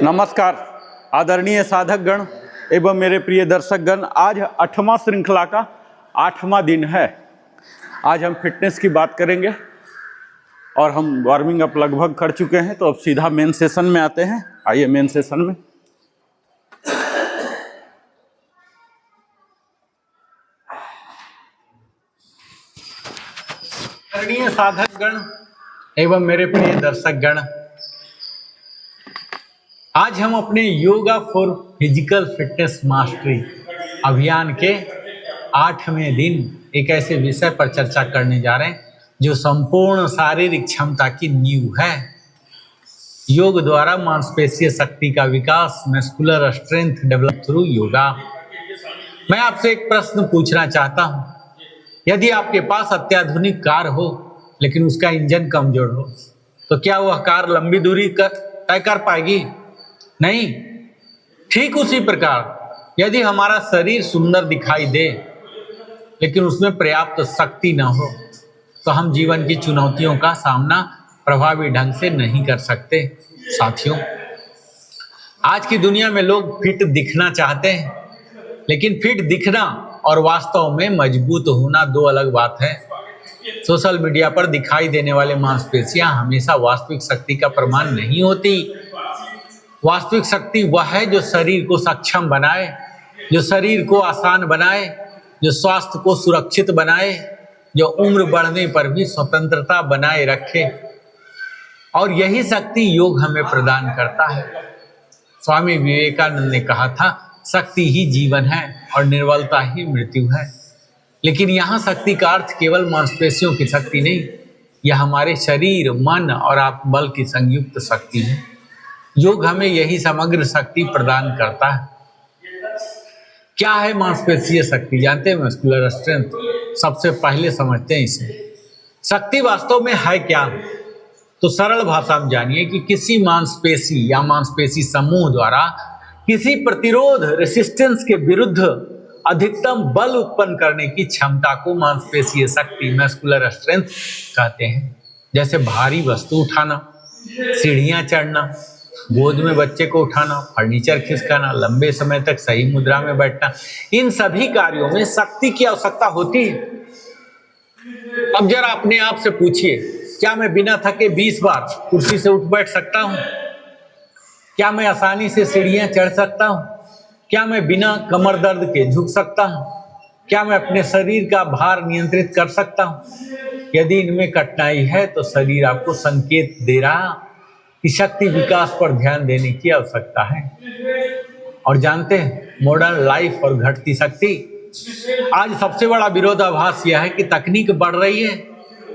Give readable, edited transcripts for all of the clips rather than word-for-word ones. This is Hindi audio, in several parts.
नमस्कार आदरणीय साधक गण एवं मेरे प्रिय दर्शक गण। आज 8वां श्रृंखला का 8वां दिन है। आज हम फिटनेस की बात करेंगे और हम वार्मिंग अप लगभग कर चुके हैं, तो अब सीधा मेन सेशन में आते हैं। आइए मेन सेशन में। आदरणीय साधक गण एवं मेरे प्रिय दर्शक गण, आज हम अपने yoga for physical fitness mastery अभियान के 8वें दिन एक ऐसे विषय पर चर्चा करने जा रहे हैं जो संपूर्ण शारीरिक क्षमता की नींव है। योग द्वारा मांसपेशीय शक्ति का विकास, muscular strength develop through yoga. मैं आपसे एक प्रश्न पूछना चाहता हूं, यदि आपके पास अत्याधुनिक कार हो लेकिन उसका इंजन कमजोर हो, तो क्या वह कार लंबी दूरी तय कर पाएगी? नहीं। ठीक उसी प्रकार यदि हमारा शरीर सुंदर दिखाई दे लेकिन उसमें पर्याप्त शक्ति न हो, तो हम जीवन की चुनौतियों का सामना प्रभावी ढंग से नहीं कर सकते। साथियों, आज की दुनिया में लोग फिट दिखना चाहते हैं, लेकिन फिट दिखना और वास्तव में मजबूत होना दो अलग बात है। सोशल मीडिया पर दिखाई देने वाले मांसपेशियां हमेशा वास्तविक शक्ति का प्रमाण नहीं होती। वास्तविक शक्ति वह है जो शरीर को सक्षम बनाए, जो शरीर को आसान बनाए, जो स्वास्थ्य को सुरक्षित बनाए, जो उम्र बढ़ने पर भी स्वतंत्रता बनाए रखे। और यही शक्ति योग हमें प्रदान करता है। स्वामी विवेकानंद ने कहा था, शक्ति ही जीवन है और निर्बलता ही मृत्यु है। लेकिन यहाँ शक्ति का अर्थ केवल मांसपेशियों की शक्ति नहीं, यह हमारे शरीर, मन और आत्मबल की संयुक्त शक्ति है। योग हमें यही समग्र शक्ति प्रदान करता है। क्या है मांसपेशीय शक्ति? जानते हैं? Muscular strength. सबसे पहले समझते हैं इसे। शक्ति वास्तव में है क्या? तो सरल भाषा में जानिए कि किसी मांसपेशी या मांसपेशी समूह द्वारा किसी प्रतिरोध, रेसिस्टेंस के विरुद्ध अधिकतम बल उत्पन्न करने की क्षमता को मांसपेशीय शक्ति, मस्कुलर स्ट्रेंथ कहते हैं। जैसे भारी वस्तु उठाना, सीढ़ियां चढ़ना, गोद में बच्चे को उठाना, फर्नीचर खिसकाना, लंबे समय तक सही मुद्रा में बैठना, इन सभी कार्यों में शक्ति की आवश्यकता होती है। अब जरा अपने आप से पूछिए, क्या मैं बिना थके 20 बार कुर्सी से उठ बैठ सकता हूं? क्या मैं आसानी से सीढ़ियां चढ़ सकता हूं? क्या मैं बिना कमर दर्द के झुक सकता हूं? क्या मैं अपने शरीर का भार नियंत्रित कर सकता हूं? यदि इनमें कठिनाई है तो शरीर आपको संकेत दे रहा कि शक्ति विकास पर ध्यान देने की आवश्यकता है। और जानते हैं, मॉडर्न लाइफ और घटती शक्ति। आज सबसे बड़ा विरोधाभास यह है कि तकनीक बढ़ रही है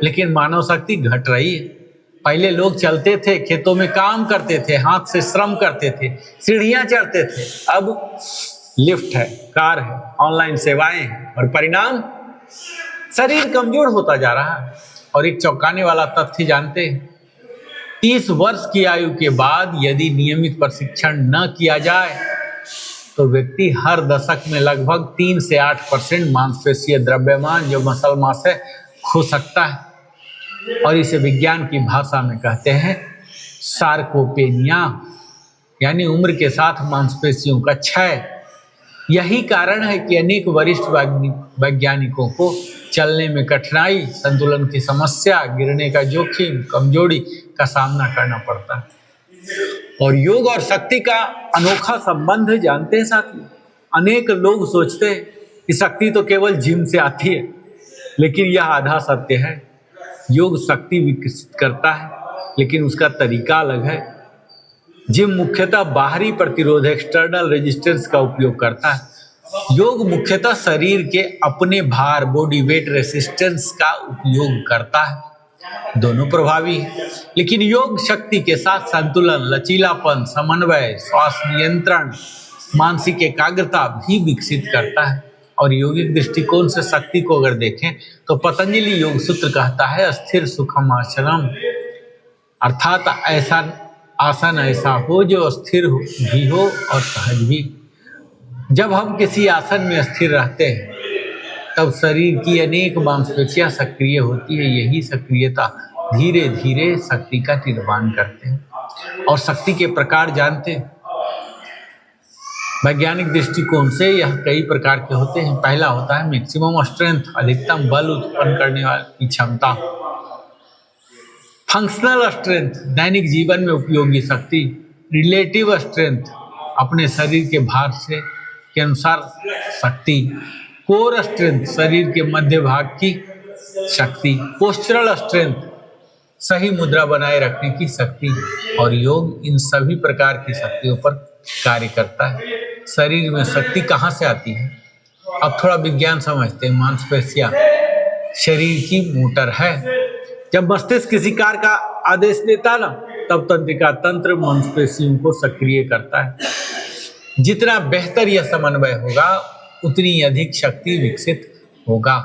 लेकिन मानव शक्ति घट रही है। पहले लोग चलते थे, खेतों में काम करते थे, हाथ से श्रम करते थे, सीढ़ियां चढ़ते थे। अब लिफ्ट है, कार है, ऑनलाइन सेवाएं हैं और परिणाम शरीर कमजोर होता जा रहा है। और एक चौंकाने वाला तथ्य जानते हैं, 30 वर्ष की आयु के बाद यदि नियमित प्रशिक्षण न किया जाए तो व्यक्ति हर दशक में लगभग 3 से 8% मांसपेशीय द्रव्यमान, जो मसल मास है, खो सकता है। और इसे विज्ञान की भाषा में कहते हैं सार्कोपेनिया, यानी उम्र के साथ मांसपेशियों का क्षय। यही कारण है कि अनेक वरिष्ठ वैज्ञानिकों को चलने में कठिनाई, संतुलन की समस्या, गिरने का जोखिम, कमजोरी का सामना करना पड़ता है। और योग और शक्ति का अनोखा संबंध जानते हैं साथियों। अनेक लोग सोचते हैं कि शक्ति तो केवल जिम से आती है, लेकिन यह आधा सत्य है। योग शक्ति विकसित करता है, लेकिन उसका तरीका अलग है। जिम मुख्यतः बाहरी प्रतिरोध, एक्सटर्नल रेजिस्टेंस का उपयोग करता है। योग मुख्यतः शरीर के अपने भार, बॉडी वेट रेसिस्टेंस का उपयोग करता है। दोनों प्रभावी है, लेकिन योग शक्ति के साथ संतुलन, लचीलापन, समन्वय, श्वास नियंत्रण, मानसिक एकाग्रता भी विकसित करता है। और योगिक दृष्टिकोण से शक्ति को अगर देखें तो पतंजलि योग सूत्र कहता है, स्थिर सुखम आसनम, अर्थात ऐसा आसन ऐसा हो जो स्थिर भी हो और सहज भी। जब हम किसी आसन में स्थिर रहते हैं तब शरीर की अनेक मांसपेशियां सक्रिय होती है। यही सक्रियता धीरे धीरे शक्ति का निर्माण करते हैं। और शक्ति के प्रकार जानते हैं, वैज्ञानिक दृष्टिकोण से यह कई प्रकार के होते हैं। पहला होता है मैक्सिमम स्ट्रेंथ, अधिकतम बल उत्पन्न करने वाली क्षमता। फंक्शनल स्ट्रेंथ, दैनिक जीवन में उपयोगी शक्ति। रिलेटिव स्ट्रेंथ, अपने शरीर के भार से के अनुसार शक्ति। कोर स्ट्रेंथ, शरीर के मध्य भाग की शक्ति। पोस्चरल स्ट्रेंथ, सही मुद्रा बनाए रखने की शक्ति। और योग इन सभी प्रकार की शक्तियों पर कार्य करता है। शरीर में शक्ति कहाँ से आती है? अब थोड़ा विज्ञान समझते हैं। मांसपेशियां शरीर की मोटर है। जब मस्तिष्क किसी कार्य का आदेश देता है ना, तब तंत्रिका तंत्र मांसपेशियों को सक्रिय करता है। जितना बेहतर यह समन्वय होगा, उतनी अधिक शक्ति विकसित होगा।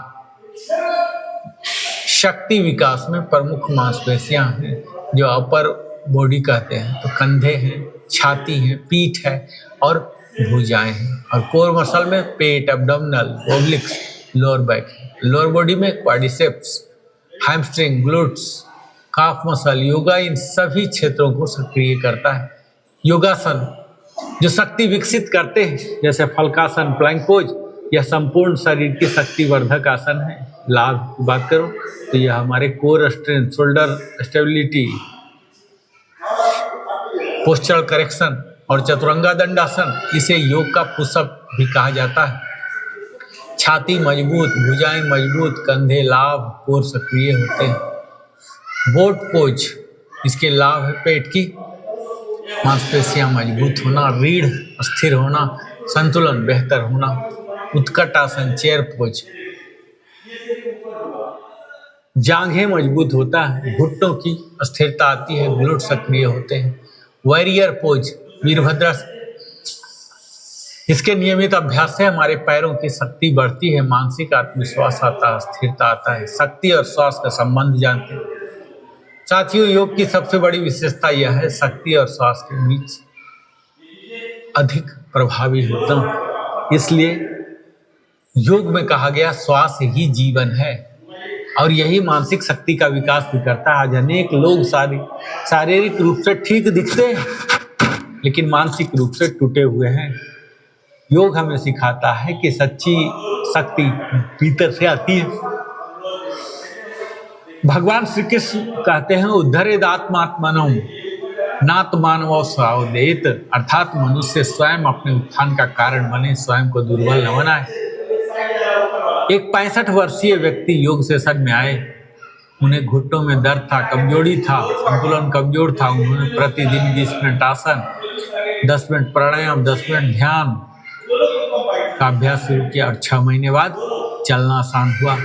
शक्ति विकास में प्रमुख मांसपेशियां हैं जो अपर बॉडी कहते हैं, तो कंधे हैं, छाती है, पीठ है और भुजाएं हैं। और कोर मसल में पेट, एब्डोमिनल, ओब्लिक्स, लोअर बैक है। लोअर बॉडी में quadriceps, hamstring, glutes, calf muscle. Yoga इन सभी क्षेत्रों को सक्रिय करता है। योगासन जो शक्ति विकसित करते हैं, जैसे फलकासन, प्लैंक पोज, यह संपूर्ण शरीर की शक्तिवर्धक आसन है। लाभ की बात करो तो यह हमारे core strength, shoulder stability, postural correction और चतुरंगा दंडासन, इसे योग का पुशअप भी कहा जाता है। छाती मजबूत, भुजाएं मजबूत, कंधे लाभ, कोर सक्रिय होते हैं। बोट पोज, इसके लाभ है पेट की मांसपेशियां मजबूत होना, रीढ़ स्थिर होना, संतुलन बेहतर होना। उत्कट आसन, चेयर पोज, जांघें मजबूत होता है, घुटनों की स्थिरता आती है, ग्लूट सक्रिय होते हैं। वॉरियर पोज, वीरभद्र, इसके नियमित अभ्यास से हमारे पैरों की शक्ति बढ़ती है, मानसिक आत्मविश्वास आता है, स्थिरता आता है। शक्ति और श्वास का संबंध जानते हैं साथियों। योग की सबसे बड़ी विशेषता यह है, शक्ति और श्वास के बीच अधिक प्रभावी होता है। इसलिए योग में कहा गया श्वास ही जीवन है और यही मानसिक शक्ति का विकास भी करता है। आज अनेक लोग शारीरिक रूप से ठीक दिखते हैं लेकिन मानसिक रूप से टूटे हुए हैं। योग हमें सिखाता है कि सच्ची शक्ति भीतर से आती है। भगवान श्री कृष्ण कहते हैं, उद्धरेद आत्मात्मनम नात्मानव स्वावदेत, अर्थात मनुष्य स्वयं अपने उत्थान का कारण बने, स्वयं को दुर्बल न बनाए। एक 65 वर्षीय व्यक्ति योग सेशन में आए। उन्हें घुटनों में दर्द था, कमजोरी था, संतुलन कमजोर था। उन्होंने प्रतिदिन 20 मिनट आसन, 10 मिनट प्राणायाम, 10 मिनट ध्यान का अभ्यास शुरू किया और 6 महीने बाद चलना आसान हुआ,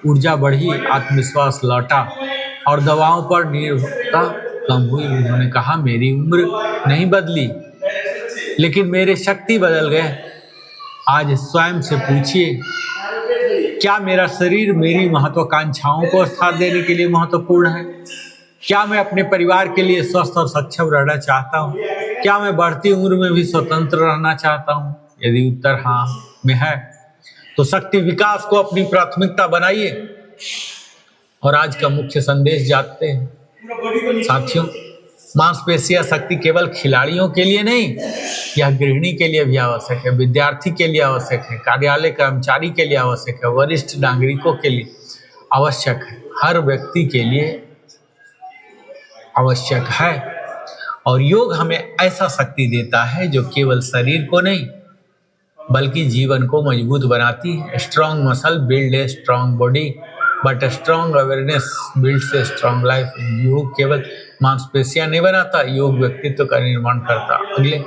ऊर्जा बढ़ी, आत्मविश्वास लौटा और दवाओं पर निर्भरता कम हुई। उन्होंने कहा, मेरी उम्र नहीं बदली लेकिन मेरे शक्ति बदल गए। आज स्वयं से पूछिए, क्या मेरा शरीर मेरी महत्वाकांक्षाओं को स्थान देने के लिए महत्वपूर्ण है? क्या मैं अपने परिवार के लिए स्वस्थ और सक्षम रहना चाहता हूँ? क्या मैं बढ़ती उम्र में भी स्वतंत्र रहना चाहता हूँ? यदि उत्तर हाँ में है तो शक्ति विकास को अपनी प्राथमिकता बनाइए। और आज का मुख्य संदेश जानते हैं साथियों, मांसपेशियां शक्ति केवल खिलाड़ियों के लिए नहीं, यह गृहिणी के लिए भी आवश्यक है, विद्यार्थी के लिए आवश्यक है, कार्यालय कर्मचारी के लिए आवश्यक है, वरिष्ठ नागरिकों के लिए आवश्यक है, हर व्यक्ति के लिए आवश्यक है। और योग हमें ऐसा शक्ति देता है जो केवल शरीर को नहीं बल्कि जीवन को मजबूत बनाती है। Strong muscle build a strong body but strong awareness builds a strong life. योग केवल मांसपेशियां नहीं बनाता, योग व्यक्तित्व का निर्माण करता। अगले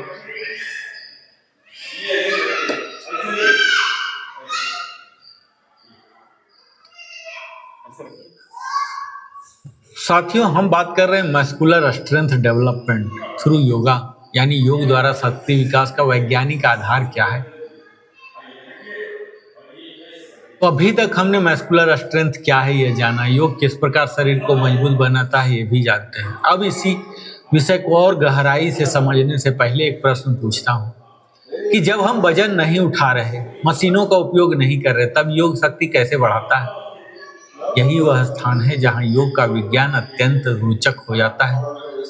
साथियों, हम बात कर रहे हैं muscular strength development through yoga, यानी योग द्वारा शक्ति विकास का वैज्ञानिक आधार क्या है। तो अभी तक हमने मस्कुलर स्ट्रेंथ क्या है यह जाना, योग किस प्रकार शरीर को मजबूत बनाता है ये भी जानते हैं। अब इसी विषय को और गहराई से समझने से पहले एक प्रश्न पूछता हूँ कि जब हम वजन नहीं उठा रहे, मशीनों का उपयोग नहीं कर रहे, तब योग शक्ति कैसे बढ़ाता है? यही वह स्थान है जहाँ योग का विज्ञान अत्यंत रोचक हो जाता है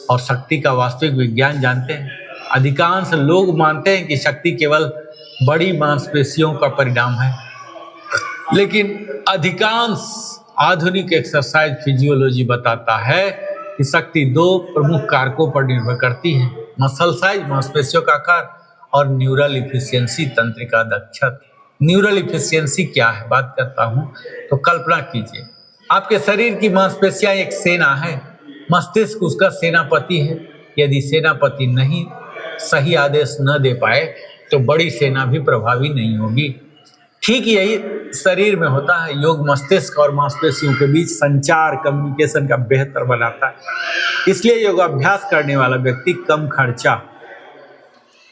और शक्ति का वास्तविक विज्ञान जानते हैं। अधिकांश लोग मानते हैं कि शक्ति केवल बड़ी मांसपेशियों का परिणाम है, लेकिन अधिकांश आधुनिक एक्सरसाइज फिजियोलॉजी बताता है कि शक्ति दो प्रमुख कारकों पर निर्भर करती है: मसल साइज, मांसपेशियों का आकार, और न्यूरल इफिशियंसी, तंत्रिका दक्षता। न्यूरल इफिशियंसी क्या है, बात करता हूं तो कल्पना कीजिए आपके शरीर की मांसपेशियां एक सेना है, मस्तिष्क उसका सेनापति है। यदि सेनापति नहीं सही आदेश न दे पाए तो बड़ी सेना भी प्रभावी नहीं होगी। ठीक यही शरीर में होता है। योग मस्तिष्क और मांसपेशियों के बीच संचार, कम्युनिकेशन का बेहतर बनाता है। इसलिए योगाभ्यास करने वाला व्यक्ति कम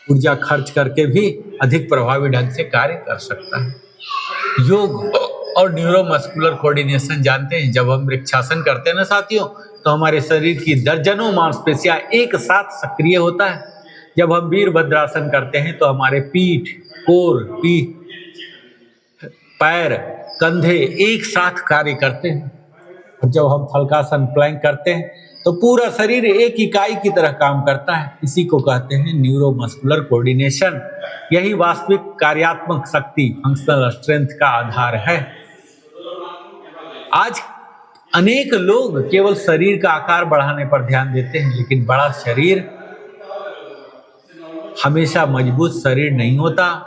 ऊर्जा खर्च करके भी अधिक प्रभावी ढंग से कार्य कर सकता है। योग और न्यूरोमस्कुलर कोऑर्डिनेशन जानते हैं। जब हम वृक्षासन करते हैं ना साथियों, तो हमारे शरीर की दर्जनों मांसपेशियां एक साथ सक्रिय होता है। जब हम वीरभद्रासन करते हैं तो हमारे पीठ, कोर, पैर, कंधे एक साथ कार्य करते हैं। और जब हम फलकासन, प्लैंक करते हैं तो पूरा शरीर एक इकाई की तरह काम करता है। इसी को कहते हैं न्यूरोमस्कुलर कोऑर्डिनेशन। यही वास्तविक कार्यात्मक शक्ति, फंक्शनल स्ट्रेंथ का आधार है। आज अनेक लोग केवल शरीर का आकार बढ़ाने पर ध्यान देते हैं, लेकिन बड़ा शरीर हमेशा मजबूत शरीर नहीं होता।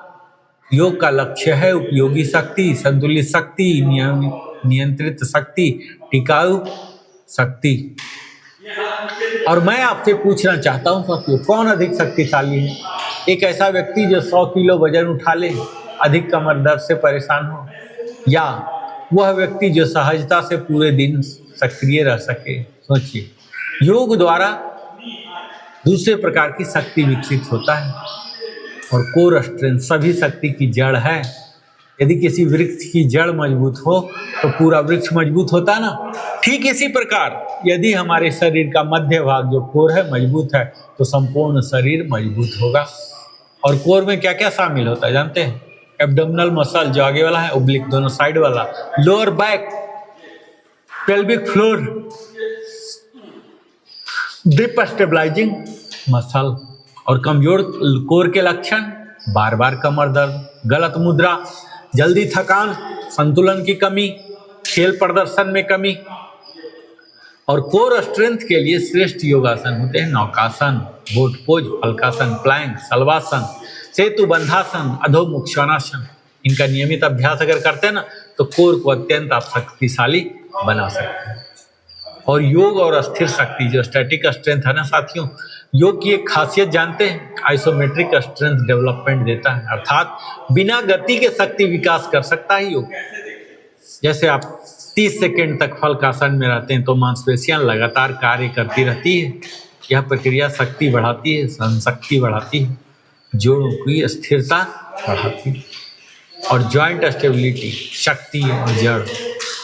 योग का लक्ष्य है उपयोगी शक्ति, संतुलित शक्ति, नियंत्रित शक्ति, टिकाऊ शक्ति। और मैं आपसे पूछना चाहता हूं साथियों, कौन अधिक शक्तिशाली है? एक ऐसा व्यक्ति जो 100 किलो वजन उठा ले, अधिक कमर दर्द से परेशान हो, या वह व्यक्ति जो सहजता से पूरे दिन सक्रिय रह सके? सोचिए, योग द्वारा दूसरे प्रकार की शक्ति विकसित होता है। और कोर स्ट्रेंथ सभी शक्ति की जड़ है। यदि किसी वृक्ष की जड़ मजबूत हो तो पूरा वृक्ष मजबूत होता है ना। ठीक इसी प्रकार यदि हमारे शरीर का मध्य भाग जो कोर है मजबूत है, तो संपूर्ण शरीर मजबूत होगा। और कोर में क्या क्या शामिल होता है जानते हैं? एब्डोमिनल मसल जो आगे वाला है, ओब्लिक दोनों साइड वाला, lower back, pelvic floor, deep stabilising muscle. और कमजोर कोर के लक्षण: बार बार कमर दर्द, गलत मुद्रा, जल्दी थकान, संतुलन की कमी, खेल प्रदर्शन में कमी। और कोर स्ट्रेंथ के लिए श्रेष्ठ योगासन होते हैं नौकासन, बोट पोज, फलकासन, प्लैंक, शलवासन, सेतु बंधासन, अधोमुख श्वानासन। इनका नियमित अभ्यास अगर करते हैं ना तो कोर को अत्यंत आप शक्तिशाली बना सकते हैं। और योग और अस्थिर शक्ति जो स्टैटिक स्ट्रेंथ है ना साथियों, योग की एक खासियत जानते हैं? आइसोमेट्रिक स्ट्रेंथ डेवलपमेंट देता है, अर्थात बिना गति के शक्ति विकास कर सकता है योग। जैसे आप 30 सेकंड तक फलकासन में रहते हैं तो मांसपेशियां लगातार कार्य करती रहती है। यह प्रक्रिया शक्ति बढ़ाती है, सहनशक्ति बढ़ाती है, जोड़ों की स्थिरता बढ़ाती है। और जॉइंट स्टेबिलिटी, शक्ति और जड़।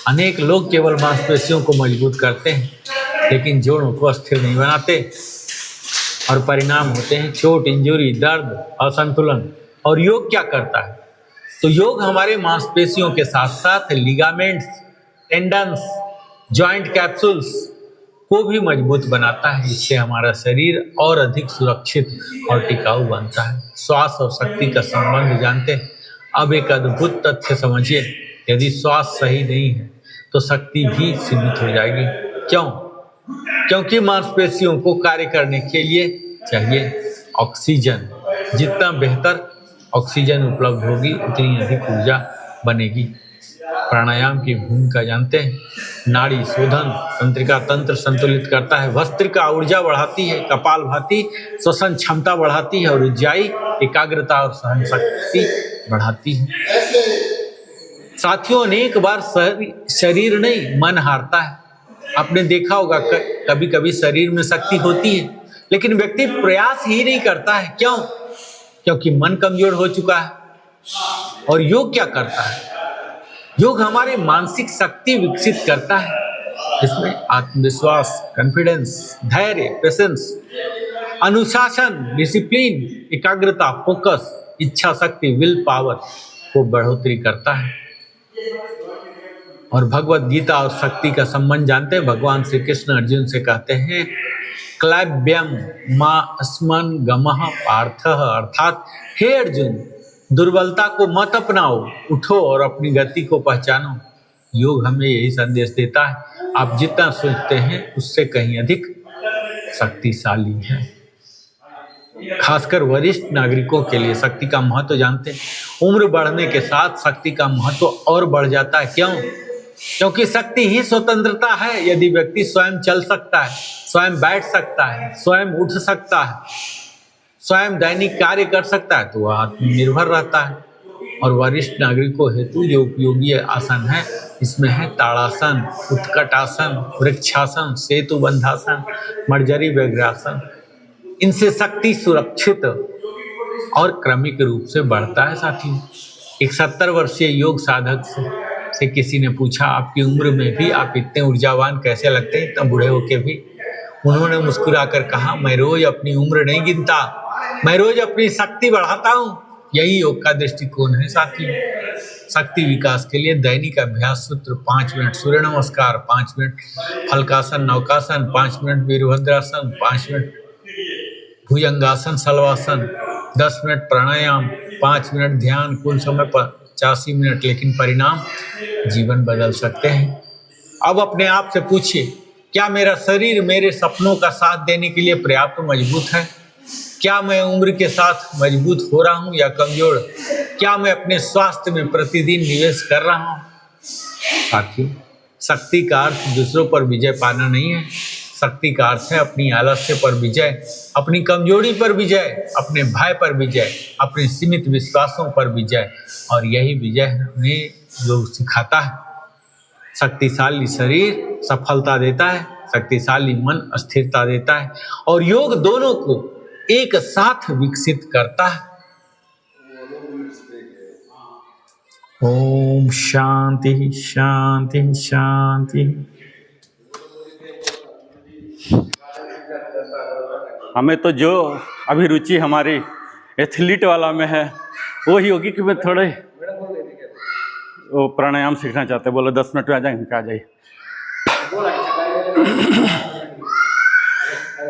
अनेक लोग केवल मांसपेशियों को मजबूत करते हैं लेकिन जोड़ों को स्थिर नहीं बनाते, और परिणाम होते हैं चोट, इंजरी, दर्द, असंतुलन। और योग क्या करता है? तो योग हमारे मांसपेशियों के साथ साथ लिगामेंट्स, टेंडन्स, जॉइंट कैप्सूल्स को भी मजबूत बनाता है। इससे हमारा शरीर और अधिक सुरक्षित और टिकाऊ बनता है। श्वास और शक्ति का संबंध जानते हैं? अब एक अद्भुत तथ्य समझिए, यदि श्वास सही नहीं है तो शक्ति भी सीमित हो जाएगी। क्यों? क्योंकि मांसपेशियों को कार्य करने के लिए चाहिए ऑक्सीजन। जितना बेहतर ऑक्सीजन उपलब्ध होगी उतनी अधिक ऊर्जा बनेगी। प्राणायाम की भूमिका जानते हैं? नाड़ी शोधन, तंत्रिका तंत्र संतुलित करता है, भस्त्रिका ऊर्जा बढ़ाती है, कपालभाति श्वसन क्षमता बढ़ाती है, और उज्जाई एकाग्रता और सहन शक्ति बढ़ाती है। साथियों, अनेक बार शरीर नहीं मन हारता है। आपने देखा होगा कभी कभी शरीर में शक्ति होती है लेकिन व्यक्ति प्रयास ही नहीं करता है। क्यों? क्योंकि मन कमजोर हो चुका है। और योग क्या करता है? योग हमारे मानसिक शक्ति विकसित करता है। इसमें आत्मविश्वास, कॉन्फिडेंस, धैर्य, पेशेंस, अनुशासन, डिसिप्लिन, एकाग्रता, फोकस, इच्छा शक्ति, विल पावर को बढ़ोतरी करता है। और भगवत गीता और शक्ति का संबंध जानते हैं? भगवान श्री कृष्ण अर्जुन से कहते हैं क्लैब्यम मां स्मन गमः पार्थः, अर्थात हे अर्जुन, दुर्बलता को मत अपनाओ, उठो और अपनी गति को पहचानो। योग हमें यही संदेश देता है, आप जितना सोचते हैं उससे कहीं अधिक शक्तिशाली है। खासकर वरिष्ठ नागरिकों के लिए शक्ति का महत्व जानते हैं। उम्र बढ़ने के साथ शक्ति का महत्व और बढ़ जाता है। क्यों? क्योंकि शक्ति ही स्वतंत्रता है। यदि व्यक्ति स्वयं चल सकता है, स्वयं बैठ सकता है, स्वयं उठ सकता है, स्वयं दैनिक कार्य कर सकता है, तो वह आत्मनिर्भर रहता है। और वरिष्ठ नागरिकों हेतु जो उपयोगी आसन है, इसमें है ताड़ासन, उत्कटासन, वृक्षासन, सेतु बंधासन, मर्जरी व्यग्रासन। इनसे शक्ति सुरक्षित और क्रमिक रूप से बढ़ता है। साथियों, एक 70 वर्षीय योग साधक से किसी ने पूछा, आपकी उम्र में भी आप इतने ऊर्जावान कैसे लगते हैं, इतना बूढ़े होके भी? उन्होंने मुस्कुराकर कहा, मैं रोज अपनी उम्र नहीं गिनता, मैं रोज अपनी शक्ति बढ़ाता हूँ। यही योग का दृष्टिकोण है। साथियों, शक्ति विकास के लिए दैनिक अभ्यास सूत्र: 5 मिनट सूर्य नमस्कार, 5 मिनट हल्कासन नौकासन, 5 मिनट वीरभद्रासन, 5 मिनट भुजंगासन शलवासन, 10 मिनट प्राणायाम, 5 मिनट ध्यान, कुल समय 85 मिनट, लेकिन परिणाम जीवन बदल सकते हैं। अब अपने आप से पूछिए, क्या मेरा शरीर मेरे सपनों का साथ देने के लिए पर्याप्त मजबूत है? क्या मैं उम्र के साथ मजबूत हो रहा हूँ या कमजोर? क्या मैं अपने स्वास्थ्य में प्रतिदिन निवेश कर रहा हूँ? साथियों, शक्ति का अर्थ दूसरों पर विजय पाना नहीं है। शक्ति का अर्थ है अपनी आलस्य पर विजय, अपनी कमजोरी पर विजय, अपने भय पर विजय, अपने सीमित विश्वासों पर विजय। और यही विजय हमें योग सिखाता है। शक्तिशाली शरीर सफलता देता है, शक्तिशाली मन स्थिरता देता है, और योग दोनों को एक साथ विकसित करता है। ओम शांति शांति शांति। हमें तो जो अभी रुचि हमारी एथलीट वाला में है, वो योगिक में थोड़े वो प्राणायाम सीखना चाहते हैं। बोलो 10 मिनट में आ जाएंगे, क्या आ जाइए।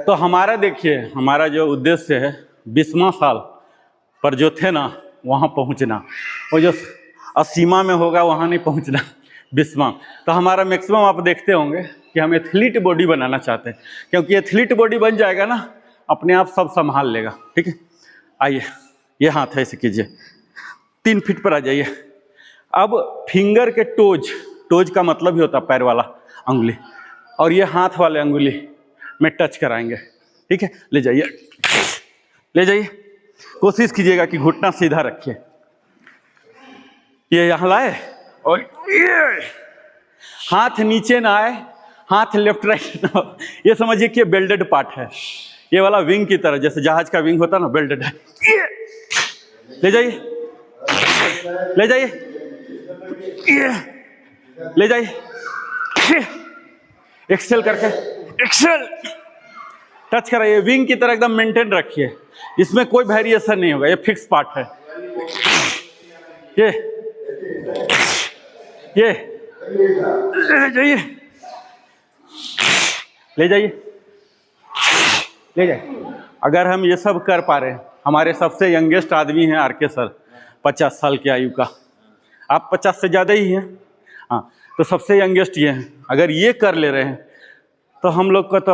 तो हमारा देखिए, हमारा जो उद्देश्य है 20वां साल पर जो थे ना, वहाँ पहुँचना। वो जो असीमा में होगा वहाँ नहीं पहुँचना, 20वां। तो हमारा मैक्सिमम आप देखते होंगे कि हम एथलीट बॉडी बनाना चाहते हैं, क्योंकि एथलीट बॉडी बन जाएगा ना, अपने आप सब संभाल लेगा। ठीक है, आइए, ये हाथ है, ऐसे कीजिए, 3 फीट पर आ जाइए। अब फिंगर के टोज का मतलब ही होता है पैर वाला अंगुली, और ये हाथ वाले अंगुली में टच कराएंगे। ठीक है, ले जाइए, ले जाइए। कोशिश कीजिएगा कि घुटना सीधा रखिए। ये यहाँ लाए और ये हाथ नीचे ना आए, हाथ लेफ्ट राइट ना हो। ये समझिए कि बेल्डेड पार्ट है, ये वाला विंग की तरह, जैसे जहाज का विंग होता ना, बेल्डेड है। ले जाइए, ले जाइए, ले जाइए। एक्सेल करके, एक्सेल टच कराइए, विंग की तरह एकदम मेंटेन रखिए। इसमें कोई वेरिएशन नहीं होगा, ये फिक्स पार्ट है। ये ले जाइए, ले जाइए, ले जाइए। अगर हम ये सब कर पा रहे हैं, हमारे सबसे यंगेस्ट आदमी हैं आरके सर, 50 साल की आयु का। आप 50 से ज़्यादा ही हैं, हाँ, तो सबसे यंगेस्ट ये हैं। अगर ये कर ले रहे हैं तो हम लोग का, तो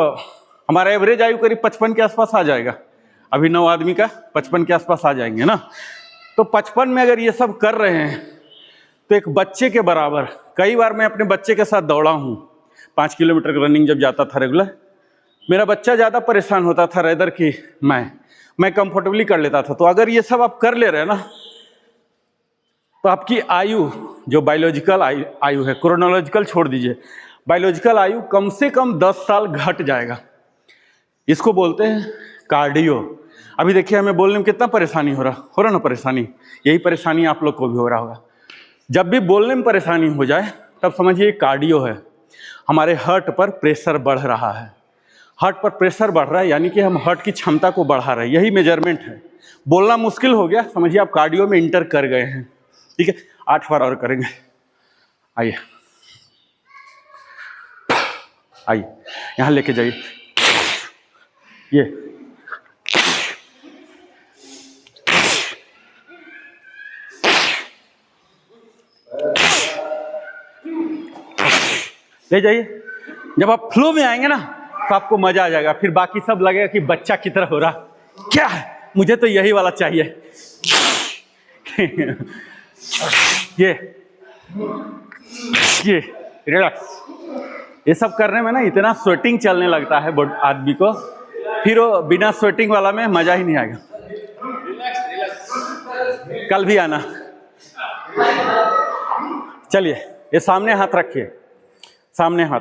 हमारा एवरेज आयु करीब 55 के आसपास आ जाएगा। अभिनव आदमी का 55 के आसपास आ जाएंगे ना। तो 55 में अगर ये सब कर रहे हैं तो एक बच्चे के बराबर। कई बार मैं अपने बच्चे के साथ दौड़ा हूँ, 5 किलोमीटर रनिंग जब जाता था रेगुलर, मेरा बच्चा ज़्यादा परेशान होता था रेदर कि मैं कंफर्टेबली कर लेता था। तो अगर ये सब आप कर ले रहे हैं ना, तो आपकी आयु, जो बायोलॉजिकल आयु है, क्रोनोलॉजिकल छोड़ दीजिए, बायोलॉजिकल आयु कम से कम 10 साल घट जाएगा। इसको बोलते हैं कार्डियो। अभी देखिए, हमें बोलने में कितना परेशानी हो रहा ना परेशानी। यही परेशानी आप लोग को भी हो रहा होगा। जब भी बोलने में परेशानी हो जाए तब समझिए कार्डियो है। हमारे हार्ट पर प्रेशर बढ़ रहा है, हार्ट पर प्रेशर बढ़ रहा है, यानी कि हम हार्ट की क्षमता को बढ़ा रहे हैं। यही मेजरमेंट है। बोलना मुश्किल हो गया, समझिए आप कार्डियो में इंटर कर गए हैं। ठीक है, 8 बार और करेंगे। आइए, आइए, यहाँ लेके जाइए, ये ले जाइए। जब आप फ्लो में आएंगे ना तो आपको मजा आ जाएगा, फिर बाकी सब लगेगा कि बच्चा की तरह हो रहा, क्या है मुझे तो यही वाला चाहिए। ये रिलैक्स। ये सब करने में ना इतना स्वेटिंग चलने लगता है आदमी को, फिर वो बिना स्वेटिंग वाला में मजा ही नहीं आएगा। कल भी आना। चलिए, ये सामने हाथ रखिए, सामने हाथ,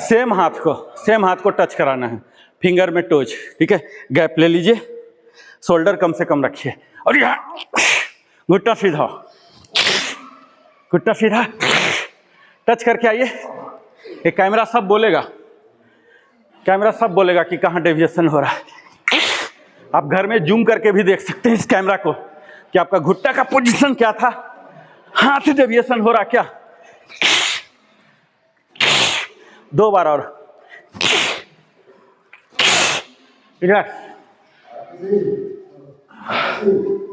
सेम हाथ को टच कराना है, फिंगर में टोच, ठीक है। गैप ले लीजिए, शोल्डर कम से कम रखिए, और यहाँ घुटना सीधा, घुटना सीधा, टच करके आइए। ये कैमरा सब बोलेगा कि कहाँ डेविएशन हो रहा है। आप घर में जूम करके भी देख सकते हैं इस कैमरा को कि आपका घुटना का पोजीशन क्या था, हाथ डेविएशन हो रहा क्या। 2 बार और,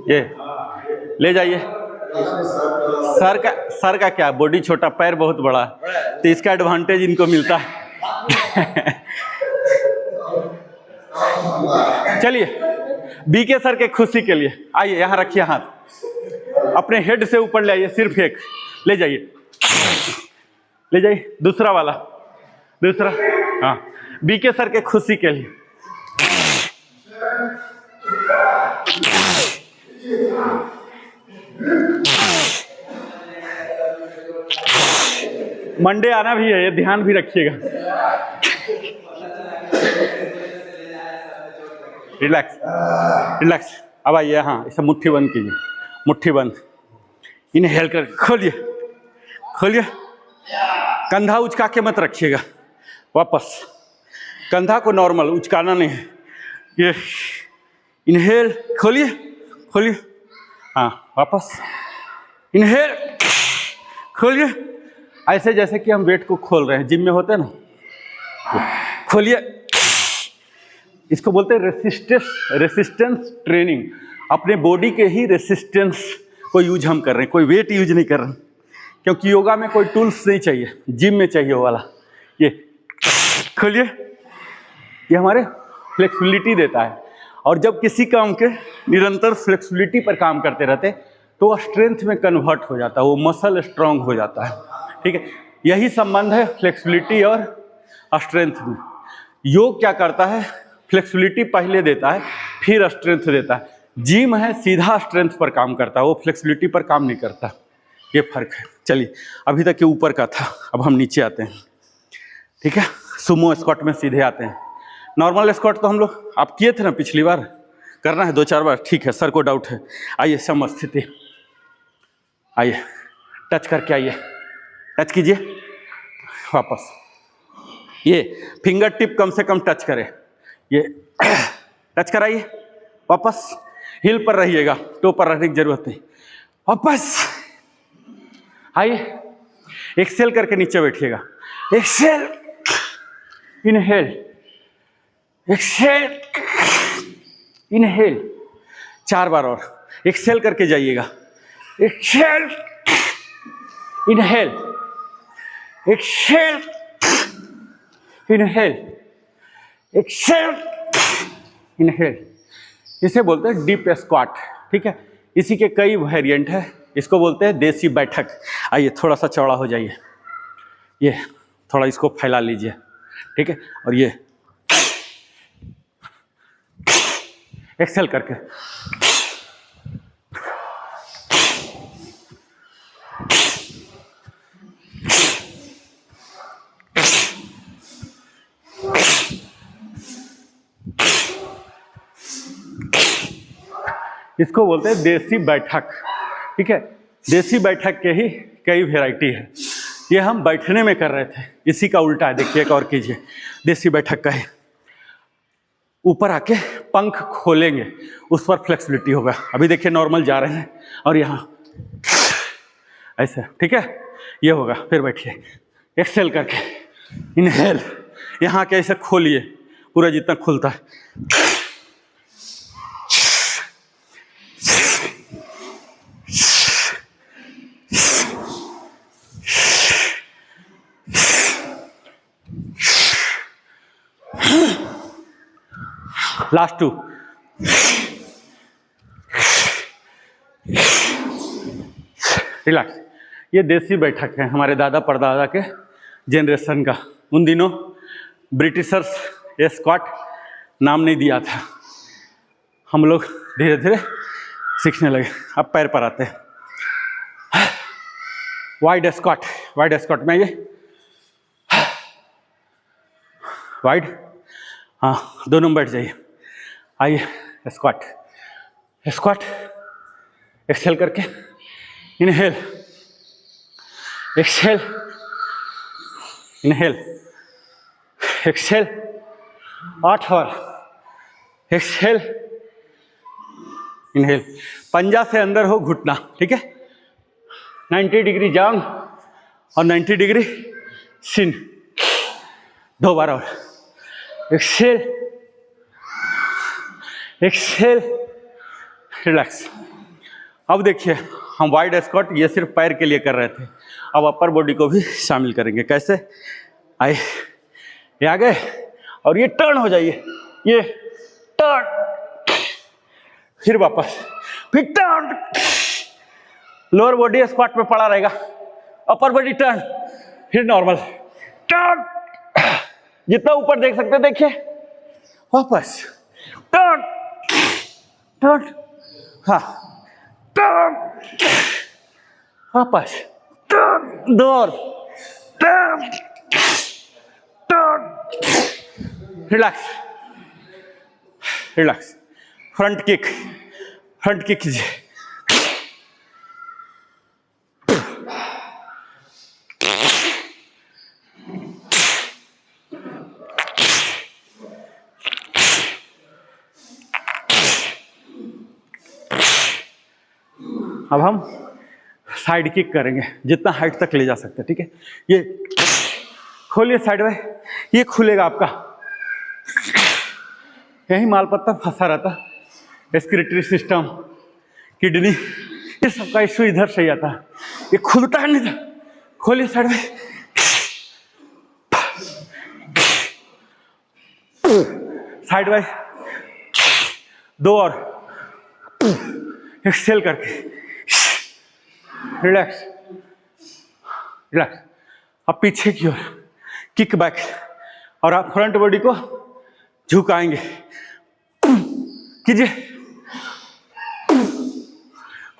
ये ले जाइए। सर का क्या, बॉडी छोटा, पैर बहुत बड़ा, तो इसका एडवांटेज इनको मिलता है। चलिए, बीके सर के खुशी के लिए आइए, यहाँ रखिए हाथ, अपने हेड से ऊपर ले आइए, सिर्फ एक ले जाइए, ले जाइए। दूसरा वाला, दूसरा, हाँ, बीके सर के खुशी के लिए। मंडे आना भी है, ये ध्यान भी रखिएगा। Relax, relax. अब आइए, हाँ, इसे मुट्ठी बंद कीजिए, मुट्ठी बंद, इनहेल कर खोलिए, खोलिए। कंधा उचका के मत रखिएगा, वापस कंधा को नॉर्मल, उचकाना नहीं है। ये इनहेल, खोलिए, खोलिए, हाँ, वापस इनहेल, खोलिए। ऐसे जैसे कि हम वेट को खोल रहे हैं, जिम में होते हैं ना, खोलिए। इसको बोलते हैं रेसिस्टेंस ट्रेनिंग। अपने बॉडी के ही रेसिस्टेंस को यूज हम कर रहे हैं, कोई वेट यूज नहीं कर रहे हैं, क्योंकि योगा में कोई टूल्स नहीं चाहिए, जिम में चाहिए वो वाला। ये खोलिए, ये हमारे फ्लेक्सिबिलिटी देता है। और जब किसी काम के निरंतर फ्लेक्सिबिलिटी पर काम करते रहते तो वो स्ट्रेंथ में कन्वर्ट हो जाता है, वो मसल स्ट्रांग हो जाता है, ठीक है। यही संबंध है फ्लेक्सिबिलिटी और स्ट्रेंथ में। योग क्या करता है, फ्लेक्सिबिलिटी पहले देता है, फिर स्ट्रेंथ देता है। जिम है सीधा स्ट्रेंथ पर काम करता है, वो फ्लेक्सिबिलिटी पर काम नहीं करता, ये फर्क है। चलिए, अभी तक ये ऊपर का था, अब हम नीचे आते हैं, ठीक है। सुमो स्क्वाट में सीधे आते हैं। नॉर्मल स्क्वाट तो हम लोग आप किए थे ना पिछली बार, करना है 2-4 बार, ठीक है। सर को डाउट है, आइए सम स्थिति, आइए टच करके आइए, टच कीजिए, वापस। ये फिंगर टिप कम से कम टच करे, ये टच कराइए, वापस। हिल पर रहिएगा, टो पर रहने की जरूरत नहीं, वापस आइए। एक्सेल करके नीचे बैठिएगा, एक्सेल, इनहेल, एक्सेल, इनहेल। 4 बार और, एक्सेल करके जाइएगा, exhale, inhale, exhale, inhale, exhale, inhale. इसे बोलते हैं डीप स्क्वाट, ठीक है। इसी के कई वेरिएंट है, इसको बोलते हैं देसी बैठक। आइए थोड़ा सा चौड़ा हो जाइए, ये थोड़ा इसको फैला लीजिए, ठीक है। और ये एक्सेल करके, इसको बोलते हैं देसी बैठक, ठीक है। देसी बैठक के ही कई वैरायटी है, ये हम बैठने में कर रहे थे, इसी का उल्टा है। देखिए, एक और कीजिए, देसी बैठक का है। ऊपर आके पंख खोलेंगे, उस पर फ्लेक्सिबिलिटी होगा। अभी देखिए नॉर्मल जा रहे हैं और यहाँ ऐसे, ठीक है, ये होगा। फिर बैठिए, एक्सेल करके, इनहेल, यहाँ के ऐसे खोलिए, पूरा जितना खुलता है। लास्ट 2। रिलैक्स। ये देसी बैठक है हमारे दादा परदादा के जनरेशन का। उन दिनों ब्रिटिशर्स ये स्क्वाट नाम नहीं दिया था, हम लोग धीरे धीरे सीखने लगे। अब पैर पर आते हैं। वाइड स्क्वाट, वाइड स्क्वाट में ये वाइड, हाँ दोनों बैठ जाइए। आइए स्क्वाट, स्क्वाट, एक्सहेल करके इनहेल, एक्सहेल, इनहेल, एक्सहेल, 8 बार, एक्सहेल, इनहेल। पंजा से अंदर हो घुटना, ठीक है। 90 डिग्री जांग और 90 डिग्री सिन। 2 बार और, एक्सहेल, एक्सहेल, रिलैक्स। अब देखिए हम वाइड स्क्वाट ये सिर्फ पैर के लिए कर रहे थे, अब अपर बॉडी को भी शामिल करेंगे। कैसे? आइए, ये आ गए और ये टर्न हो जाइए, ये टर्न, फिर वापस, फिर टर्न। लोअर बॉडी स्क्वाट में पड़ा रहेगा, अपर बॉडी टर्न, फिर नॉर्मल टर्न। जितना ऊपर देख सकते हैं देखिए, वापस टर्न, टर्न, हाँ टर्न, वापस टर्न, 2 और turn, turn, relax, relax. Front kick, front kick कीजिए। अब हम साइड किक करेंगे, जितना हाइट तक ले जा सकते हैं, ठीक है। ये खोलिए साइड में, ये खुलेगा आपका, यही मालपत्ता फंसा रहता, रेस्पिरेटरी सिस्टम, किडनी, ये सबका इशू इधर से ही आता है। ये खुलता है नहीं था, खोलिए साइड में, साइड बाय 2 और, एक्सहेल करके, रिलैक्स, रिलैक्स। अब पीछे की ओर किक बैक, और आप फ्रंट बॉडी को झुकाएंगे, कीजिए,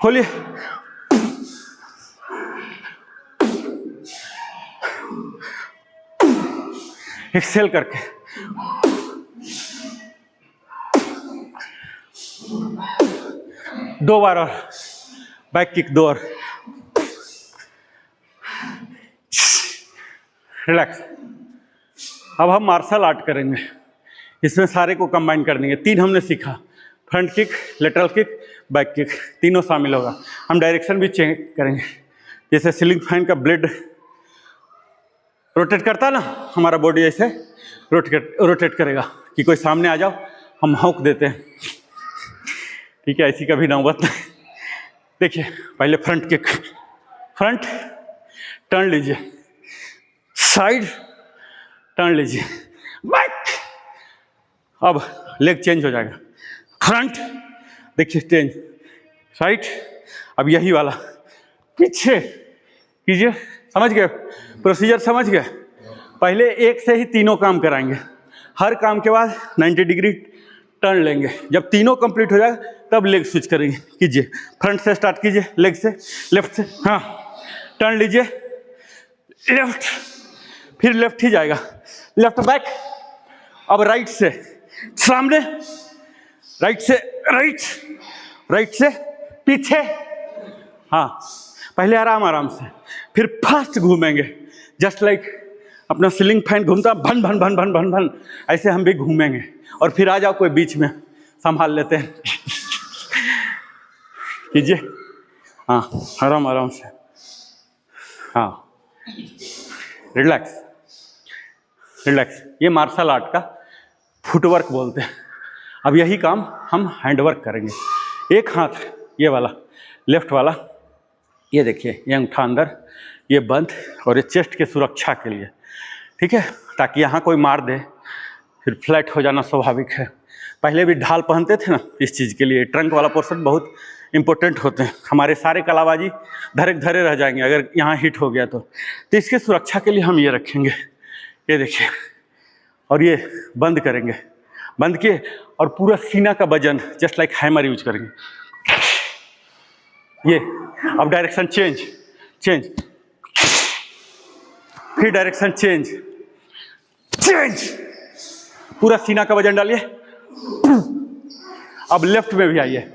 खोलिए, एक्सहेल करके, दो बार और, बैक किक 2 और, रिलैक्स। अब हम मार्शल आर्ट करेंगे, इसमें सारे को कंबाइन कर देंगे। 3 हमने सीखा, front kick, lateral kick, back kick, तीनों शामिल होगा। हम डायरेक्शन भी चेंज करेंगे, जैसे सीलिंग फैन का ब्लेड रोटेट करता है ना, हमारा बॉडी ऐसे रोटेट करेगा कि कोई सामने आ जाओ हम हौंक देते हैं, ठीक है। ऐसी कभी नौबत नहीं। देखिए पहले फ्रंट किक, फ्रंट टर्न लीजिए, साइड टर्न लीजिए, बैक। अब लेग चेंज हो जाएगा, फ्रंट देखिए चेंज, साइड, अब यही वाला पीछे कीजिए। समझ गए प्रोसीजर? समझ गए? पहले एक से ही तीनों काम कराएंगे, हर काम के बाद 90 डिग्री टर्न लेंगे। जब तीनों कंप्लीट हो जाए तब लेग स्विच करेंगे। कीजिए, फ्रंट से स्टार्ट कीजिए, लेग से, लेफ्ट से, हाँ टर्न लीजिए, लेफ्ट, फिर लेफ्ट ही जाएगा, लेफ्ट बैक। अब राइट से सामने, राइट से राइट, राइट से पीछे, हाँ पहले आराम आराम से, फिर फास्ट घूमेंगे, जस्ट लाइक अपना सीलिंग फैन घूमता भन भन भन भन भन भन, ऐसे हम भी घूमेंगे। और फिर आ जाओ कोई बीच में, संभाल लेते हैं। कीजिए, हाँ आराम आराम से, हाँ रिलैक्स, रिलैक्स। ये मार्शल आर्ट का फुटवर्क बोलते हैं। अब यही काम हम हैंडवर्क करेंगे। एक हाथ ये वाला लेफ्ट वाला, ये देखिए, ये अंगूठा अंदर, ये बंद, और ये चेस्ट के सुरक्षा के लिए, ठीक है, ताकि यहाँ कोई मार दे फिर फ्लैट हो जाना स्वाभाविक है। पहले भी ढाल पहनते थे ना इस चीज़ के लिए। ट्रंक वाला पोर्शन बहुत इंपॉर्टेंट होते हैं, हमारे सारे कलाबाजी धरे धरे रह जाएंगे अगर यहाँ हिट हो गया तो इसकी सुरक्षा के लिए हम ये रखेंगे, ये देखिए, और ये बंद करेंगे, बंद किए, और पूरा सीना का वजन जस्ट लाइक हैमर यूज करेंगे। ये अब डायरेक्शन चेंज, फिर डायरेक्शन चेंज, पूरा सीना का वजन डालिए। अब लेफ्ट में भी आइए।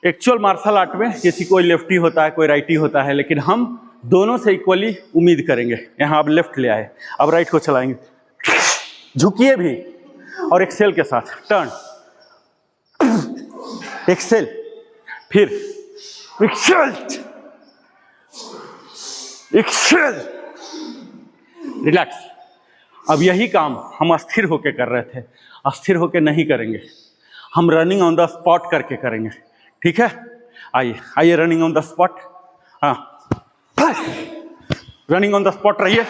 एक्चुअल मार्शल आर्ट में किसी कोई लेफ्टी होता है, कोई राइटी होता है, लेकिन हम दोनों से इक्वली उम्मीद करेंगे। यहाँ अब लेफ्ट ले आए, अब राइट को चलाएंगे, झुकिए भी, और एक्सेल के साथ टर्न, एक्सेल, फिर एक्सेल, एक्सेल, रिलैक्स। अब यही काम हम अस्थिर होके कर रहे थे, अस्थिर होके नहीं करेंगे, हम रनिंग ऑन द स्पॉट करके करेंगे, ठीक है। आइए आइए, रनिंग ऑन द स्पॉट, हाँ, रनिंग ऑन द स्पॉट रहिए,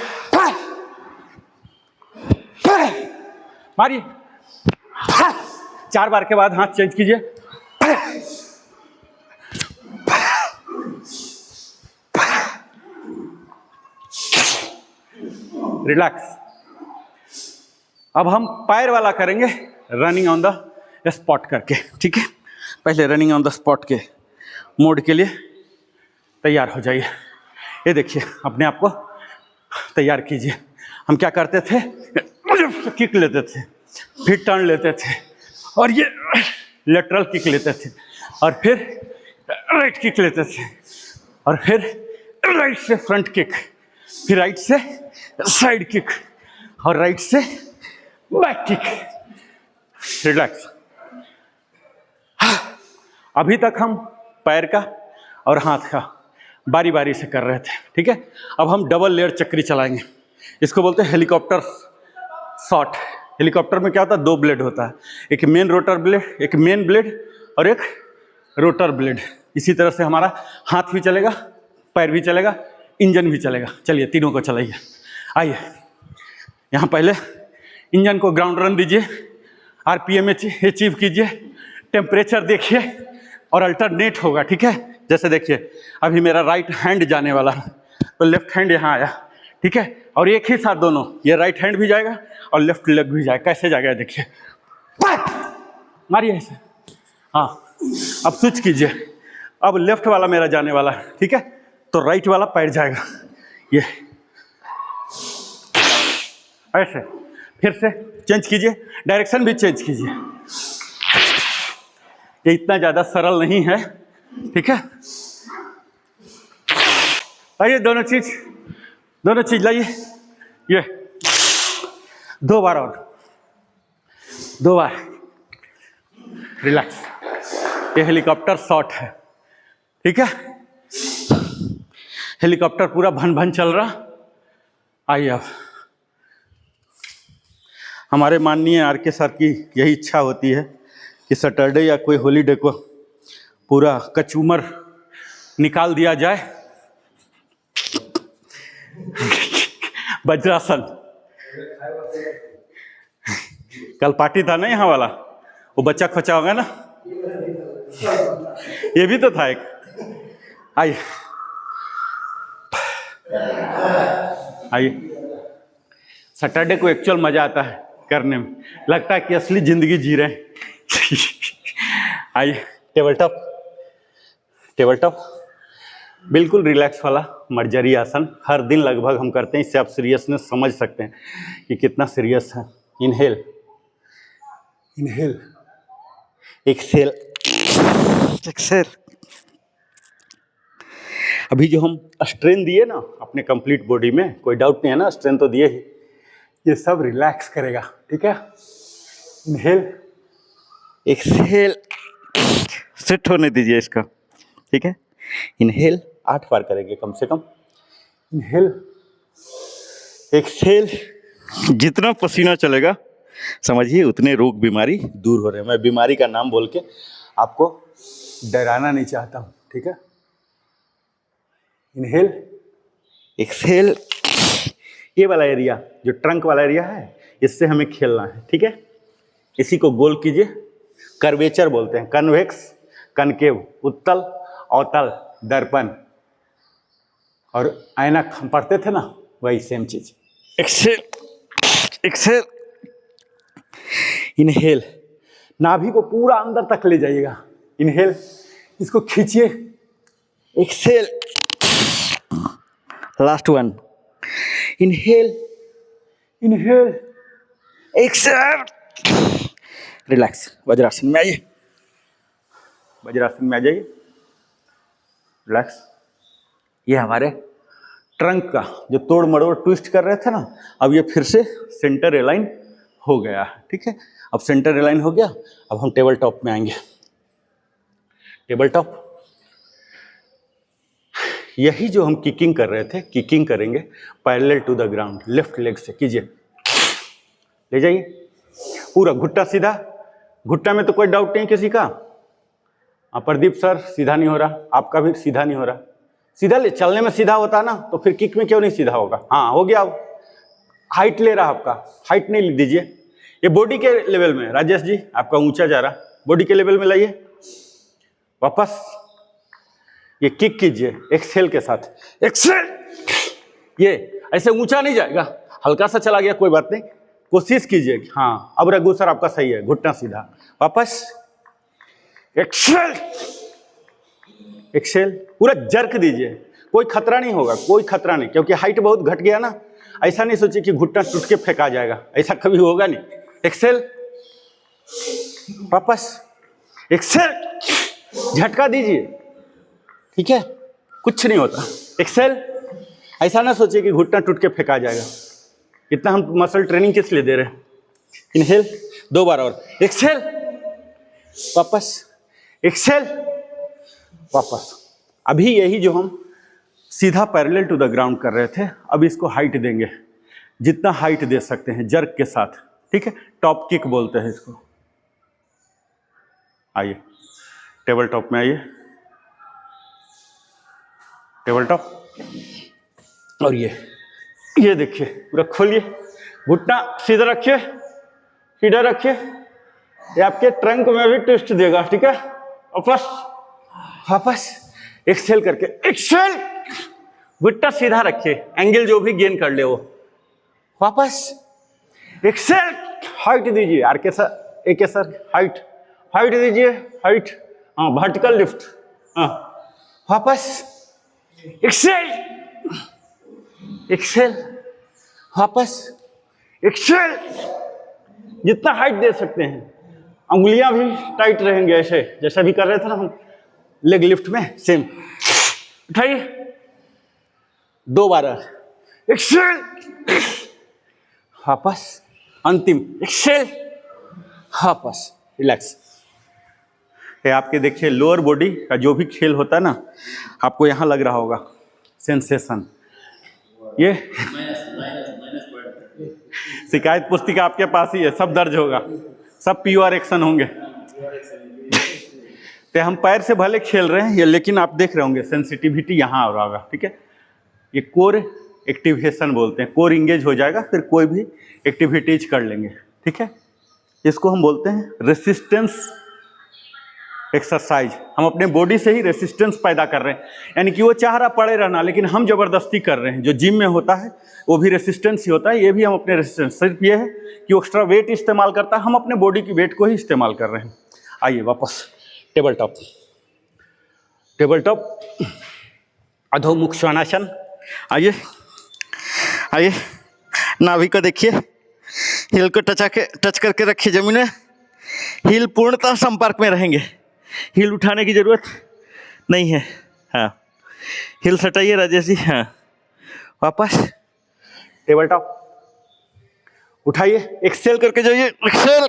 मारिए, 4 बार के बाद हाथ चेंज कीजिए, रिलैक्स। अब हम पैर वाला करेंगे रनिंग ऑन द स्पॉट करके, ठीक है। पहले रनिंग ऑन द स्पॉट के मोड के लिए तैयार हो जाइए। ये देखिए, अपने आप को तैयार कीजिए। हम क्या करते थे, किक लेते थे, फिर टर्न लेते थे, और ये लेटरल किक लेते थे, और फिर राइट किक लेते थे, और फिर राइट से फ्रंट किक, फिर राइट से साइड किक, और राइट से बैक किक। रिलैक्स। अभी तक हम पैर का और हाथ का बारी बारी से कर रहे थे, ठीक है। अब हम डबल लेयर चक्री चलाएंगे, इसको बोलते हैं हेलीकॉप्टर शॉट। हेलीकॉप्टर में क्या होता है, 2 ब्लेड होता है, एक मेन रोटर ब्लेड, एक मेन ब्लेड और एक रोटर ब्लेड। इसी तरह से हमारा हाथ भी चलेगा, पैर भी चलेगा, इंजन भी चलेगा। चलिए तीनों को चलाइए। आइए, यहाँ पहले इंजन को ग्राउंड रन दीजिए, आरपीएम अचीव कीजिए, टेम्परेचर देखिए, और अल्टरनेट होगा, ठीक है। जैसे देखिए, अभी मेरा राइट हैंड जाने वाला है, तो लेफ्ट हैंड यहाँ आया, ठीक है, और एक ही साथ दोनों, ये राइट हैंड भी जाएगा और लेफ्ट लेग भी जाएगा। कैसे जाएगा देखिए, मारिए ऐसे, हाँ। अब स्विच कीजिए, अब लेफ्ट वाला मेरा जाने वाला है, ठीक है, तो राइट वाला पैर जाएगा, ये ऐसे। फिर से चेंज कीजिए, डायरेक्शन भी चेंज कीजिए। ये इतना ज़्यादा सरल नहीं है, ठीक है। आइए, दोनों चीज लाइए। ये 2 बार और 2 बार। रिलैक्स। ये हेलीकॉप्टर शॉट है, ठीक है। हेलीकॉप्टर पूरा भन भन चल रहा। आइए, अब हमारे माननीय आरके सर की यही इच्छा होती है कि सैटरडे या कोई हॉलीडे को पूरा कचूमर निकाल दिया जाए। वज्रासन। कल पार्टी था ना यहाँ वाला, वो बच्चा खोचा होगा ना, ये भी तो था एक। आइए आइए, सैटरडे को एक्चुअल मजा आता है करने में, लगता है कि असली जिंदगी जी रहे हैं। आइए, टेबल टॉप, बिल्कुल रिलैक्स वाला मर्जरी आसन हर दिन लगभग हम करते हैं। इससे आप सीरियसनेस समझ सकते हैं कि कितना सीरियस है। Inhale, exhale. अभी जो हम स्ट्रेन दिए ना अपने कंप्लीट बॉडी में, कोई डाउट नहीं है ना, स्ट्रेन तो दिए ही, ये सब रिलैक्स करेगा, ठीक है। इनहेल, एक्सेल, सेट होने दीजिए इसका, ठीक है। इनहेल 8 बार करेंगे कम से कम। इनहेल, एक्सेल, जितना पसीना चलेगा समझिए उतने रोग बीमारी दूर हो रहे हैं। मैं बीमारी का नाम बोल के आपको डराना नहीं चाहता हूँ, ठीक है। Inhale, exhale. ये वाला एरिया जो ट्रंक वाला एरिया है, इससे हमें खेलना है, ठीक है। इसी को गोल कीजिए, कर्वेचर बोलते हैं, कन्वेक्स, कनकेव, उत्तल, अवतल, दर्पण और ऐनक हम पढ़ते थे ना, वही सेम चीज। Exhale, exhale, inhale. नाभि को पूरा अंदर तक ले जाइएगा। इनहेल, इसको खींचिए। Exhale, last one. Inhale, inhale, exhale, relax. Vajrasana में आइए, वज्रासन में आ जाइए, रिलैक्स। ये हमारे ट्रंक का जो तोड़ मरोड़ ट्विस्ट कर रहे थे ना, अब ये फिर से सेंटर अलाइन हो गया है, ठीक है। अब सेंटर अलाइन हो गया। अब हम टेबल टॉप में आएंगे। टेबल टॉप, यही जो हम किकिंग कर रहे थे, किकिंग करेंगे parallel to the ground, left leg से कीजिए। ले जाइए पूरा घुट्टा सीधा। घुट्टा में तो कोई डाउट नहीं किसी का। प्रदीप सर सीधा नहीं हो रहा, आपका भी सीधा नहीं हो रहा। सीधा ले, चलने में सीधा होता ना तो फिर किक में क्यों नहीं सीधा होगा। हाँ हो गया। अब हाइट ले रहा आपका, हाइट नहीं दीजिए। ये बॉडी के लेवल में, राजेश जी आपका ऊंचा जा रहा, बॉडी के लेवल में लाइए। वापस ये किक कीजिए एक्सहेल के साथ। एक्सहेल, ये ऐसे ऊंचा नहीं जाएगा, हल्का सा चला गया, कोई बात नहीं। कोशिश कीजिए। हाँ अब रघु सर आपका सही है, घुटना सीधा। वापस एक्सहेल, एक्सहेल, पूरा जर्क दीजिए। कोई खतरा नहीं होगा, कोई खतरा नहीं, क्योंकि हाइट बहुत घट गया ना। ऐसा नहीं सोचिए कि घुटना टूट के फेंका जाएगा, ऐसा कभी होगा नहीं। एक्सहेल, वापस एक्सहेल, झटका दीजिए, ठीक है, कुछ नहीं होता। एक्सहेल, ऐसा ना सोचिए कि घुटना टूट के फेंका जाएगा। इतना हम मसल ट्रेनिंग किस लिए दे रहे हैं। इनहेल, 2 बार और। एक्सहेल, वापस, एक्सहेल, वापस। अभी यही जो हम सीधा पैरेलल टू द ग्राउंड कर रहे थे, अब इसको हाइट देंगे, जितना हाइट दे सकते हैं जर्क के साथ, ठीक है। टॉप किक बोलते हैं इसको। आइए टेबल टॉप में आइए, टेबल टॉप। और ये देखिए, पूरा खोलिए, घुटना सीधा रखिए, सीधा रखिए। ये आपके ट्रंक में भी ट्विस्ट देगा, ठीक है। वापस, वापस एक्सहेल करके, एक्सहेल, घुटना सीधा रखिए, एंगल जो भी गेन कर ले वो। वापस एक्सहेल, हाइट दीजिए। आर के सर, ए के सर, हाइट, हाइट दीजिए, हाइट। हाँ वर्टिकल लिफ्ट। हाँ वापस एक्सहेल, एक्सहेल, वापस एक्सहेल। जितना हाइट दे सकते हैं, अंगुलियां भी टाइट रहेंगे, ऐसे जैसा भी कर रहे थे ना हम लेग लिफ्ट में, सेम। उठाइए, 2 बार एक्सहेल, वापस, अंतिम एक्सहेल, वापस, रिलैक्स। ये आपके देखिए लोअर बॉडी का जो भी खेल होता है ना, आपको यहाँ लग रहा होगा सेंसेशन। ये शिकायत पुस्तिका आपके पास ही है, सब दर्ज होगा, सब पीओआर एक्शन होंगे। तो हम पैर से भले खेल रहे हैं ये, लेकिन आप देख रहे होंगे सेंसिटिविटी यहाँ आ रहा होगा, ठीक है। ये कोर एक्टिवेशन बोलते हैं, कोर इंगेज हो जाएगा, फिर कोई भी एक्टिविटीज कर लेंगे, ठीक है। इसको हम बोलते हैं रेसिस्टेंस एक्सरसाइज। हम अपने बॉडी से ही रेसिस्टेंस पैदा कर रहे हैं, यानी कि वो चाह रहा पड़े रहना, लेकिन हम जबरदस्ती कर रहे हैं। जो जिम में होता है वो भी रेसिस्टेंस ही होता है, ये भी हम अपने रेसिस्टेंस, सिर्फ ये है कि एक्स्ट्रा वेट इस्तेमाल करता है, हम अपने बॉडी की वेट को ही इस्तेमाल कर रहे हैं। आइए वापस table top, table top, अधोमुख Shvanasana. आइए, आइए, नाभि को देखिए, हिल को टच करके रखिए जमीन में, हिल पूर्णतः संपर्क में रहेंगे, हिल उठाने की जरूरत नहीं है। हाँ हिल सटाइए राजेश जी। हाँ वापस टेबल टॉप, उठाइए, एक्सेल करके जाइए, एक्सेल,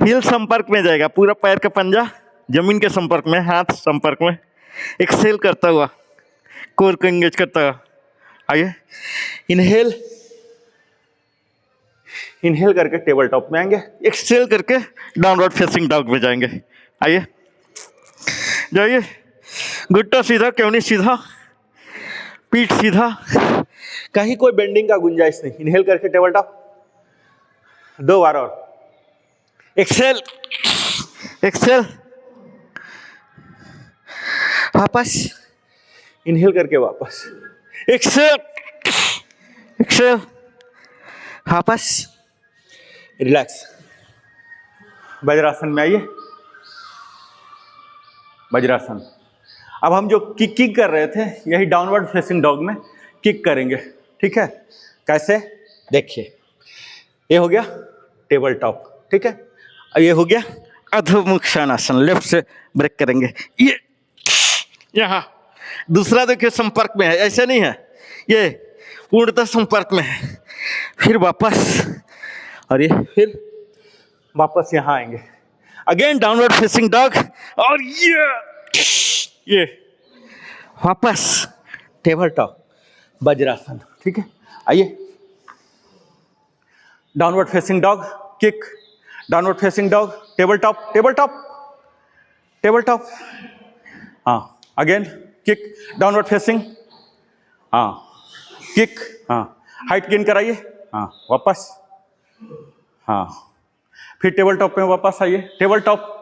हिल संपर्क में जाएगा, पूरा पैर का पंजा जमीन के संपर्क में, हाथ संपर्क में, एक्सेल करता हुआ, कोर को एंगेज करता हुआ। आइए, इनहेल, इनहेल करके टेबल टॉप में आएंगे, एक्सहेल करके डाउनवर्ड फेसिंग डॉग में जाएंगे। आइए जाइए, घुटना सीधा, केवनी सीधा, पीठ सीधा, कहीं कोई बेंडिंग का गुंजाइश नहीं। इनहेल करके टेबल टॉप, 2 बार और, एक्सहेल, एक्सहेल, वापस, इनहेल करके वापस, एक्सहेल, एक्सहेल, वापस, रिलैक्स। वज्रासन में आइए, वज्रासन। अब हम जो किक कर रहे थे, यही डाउनवर्ड फेसिंग डॉग में किक करेंगे, ठीक है? कैसे? देखिए, ये हो गया टेबल टॉप, ठीक है? अब ये हो गया अधोमुख शयनासन, लेफ्ट से ब्रेक करेंगे, ये यहाँ दूसरा देखिए संपर्क में है, ऐसे नहीं है, ये पूर्णतः संपर्क में है। फिर वापस, और ये फिर वापस यहाँ आएंगे, अगेन डाउनवर्ड फेसिंग डॉग, और ये वापस टेबल टॉप, वज्रासन, ठीक है? आइए, downward facing dog, kick, downward facing dog, table top, table top, table top, हाँ, अगेन किक, डाउनवर्ड फेसिंग, हाँ, किक, हाँ, हाइट गेन कराइए, हाँ, वापस, हाँ, फिर टेबल टॉप में वापस आइए, टेबल टॉप,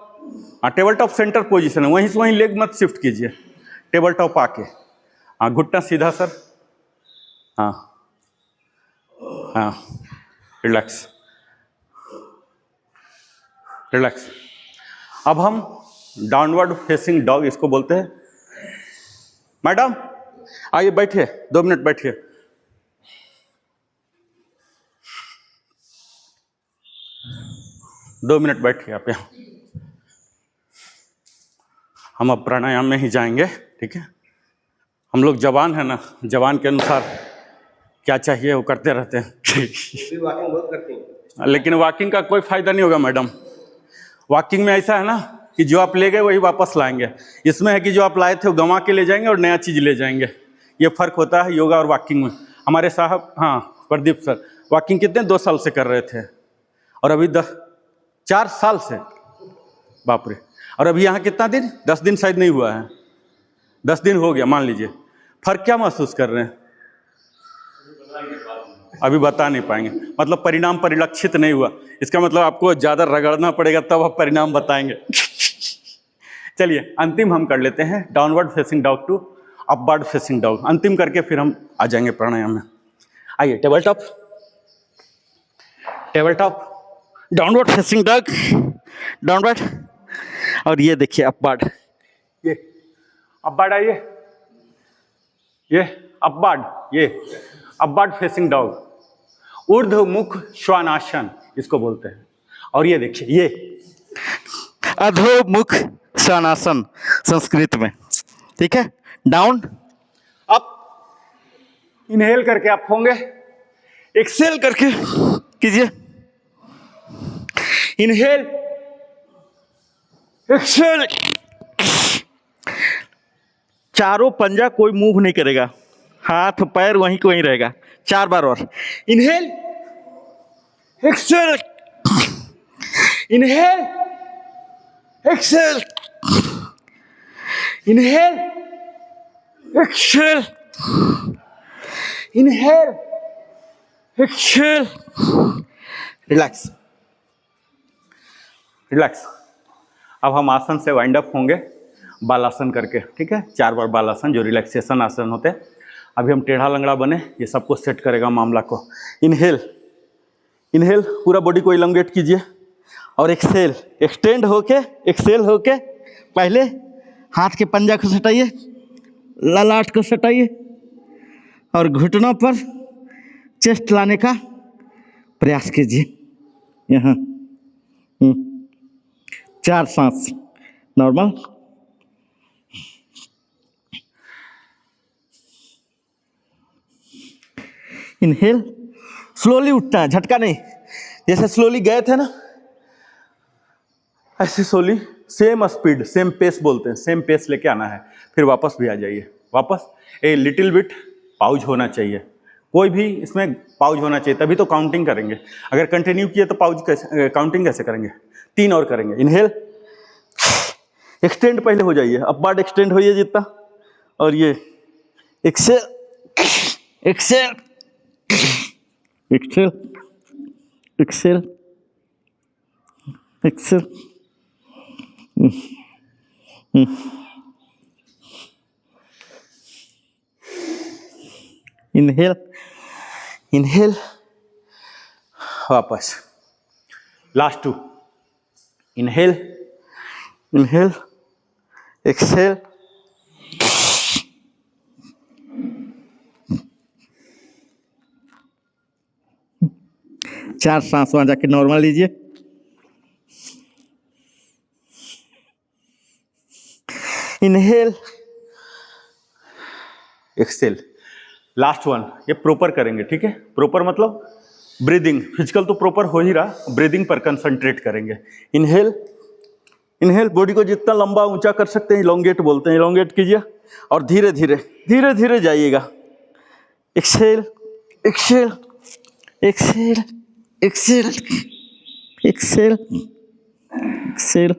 हाँ, टेबल टॉप सेंटर पोजीशन है, वहीं से वहीं लेग मत शिफ्ट कीजिए, टेबल टॉप आके, हाँ, घुटना सीधा सर, हाँ, हाँ, रिलैक्स, रिलैक्स। अब हम डाउनवर्ड फेसिंग डॉग इसको बोलते हैं। मैडम आइए, बैठिए, 2 मिनट बैठिए। दो मिनट बैठिए आप यहाँ। हम अब प्राणायाम में ही जाएंगे, ठीक है? हम लोग जवान है ना, जवान के अनुसार क्या चाहिए वो करते रहते हैं। वॉकिंग बहुत करते हैं, लेकिन वॉकिंग का कोई फायदा नहीं होगा मैडम। वॉकिंग में ऐसा है ना कि जो आप ले गए वही वापस लाएंगे। इसमें है कि जो आप लाए थे वो गंवा के ले जाएंगे और नया चीज़ ले जाएंगे। ये फर्क होता है योगा और वॉकिंग में। हमारे साहब, हाँ प्रदीप सर, वॉकिंग कितने 2 साल से कर रहे थे और अभी 4 साल से, बाप रे। और अभी यहाँ कितना दिन, 10 दिन शायद नहीं हुआ है, 10 दिन हो गया मान लीजिए। फर्क क्या महसूस कर रहे हैं? अभी बता नहीं पाएंगे, मतलब परिणाम परिलक्षित नहीं हुआ। इसका मतलब आपको ज़्यादा रगड़ना पड़ेगा तब आप परिणाम बताएंगे। चलिए अंतिम हम कर लेते हैं, downward facing dog to upward facing dog. अंतिम करके फिर हम आ जाएंगे प्राणायाम में। आइए, table top, table top, downward facing dog, downward, और ये देखिए अपवर्ड, ये अपवर्ड। आइए, ये अपवर्ड, ये अपवर्ड फेसिंग डॉग, ऊर्ध्वमुख श्वानासन इसको बोलते हैं। और ये देखिए, ये अधोमुख श्वानासन संस्कृत में, ठीक है? डाउन अप, इनहेल करके अप होंगे, एक्सेल करके कीजिए, इनहेल, एक्सेल। चारों पंजा कोई मूव नहीं करेगा, हाथ पैर वहीं को वहीं रहेगा। 4 बार और, inhale, exhale, inhale, exhale, inhale, exhale, inhale, exhale. Relax, relax. अब हम आसन से वाइंड अप होंगे बालासन करके, ठीक है? 4 बार बालासन जो रिलैक्सेशन आसन होते हैं। अभी हम टेढ़ा लंगड़ा बने, ये सबको सेट करेगा मामला को। इनहेल, इनहेल, पूरा बॉडी को इलंगेट कीजिए और एक्सेल, एक्सटेंड होके, एक्सेल होके, पहले हाथ के पंजा को सटाइए, ललाट को सटाइए और घुटनों पर चेस्ट लाने का प्रयास कीजिए। यहाँ 4 सांस नॉर्मल। इनहेल, स्लोली उठना है, झटका नहीं। जैसे स्लोली गए थे ना, ऐसे slowly, same speed, same pace बोलते हैं, सेम पेस लेके आना है। फिर वापस भी आ जाइए, वापस। ए लिटिल बिट पाउज होना चाहिए, कोई भी इसमें पाउज होना चाहिए, तभी तो काउंटिंग करेंगे। अगर कंटिन्यू किए तो पाउज कैसे, काउंटिंग कैसे करेंगे? 3 और करेंगे। इनहेल, एक्सटेंड पहले हो जाइए, अपवर्ड एक्सटेंड होइए जितना, और ये exhale, exhale, exhale, exhale, exhale, inhale, inhale, वापस, लास्ट 2, इनहेल, इनहेल, एक्सेल, 4 सांस वहां जाके नॉर्मल लीजिए। इनहेल, एक्सेल, लास्ट 1, ये प्रॉपर करेंगे, ठीक है? प्रॉपर मतलब ब्रीदिंग, फिजिकल तो प्रॉपर हो ही रहा, ब्रीदिंग पर कंसंट्रेट करेंगे। इनहेल, इनहेल, बॉडी को जितना लंबा ऊंचा कर सकते हैं, इलोंगेट बोलते हैं, इलोंगेट कीजिए और धीरे धीरे धीरे धीरे जाइएगा। Exhale, exhale, exhale, exhale, exhale, exhale.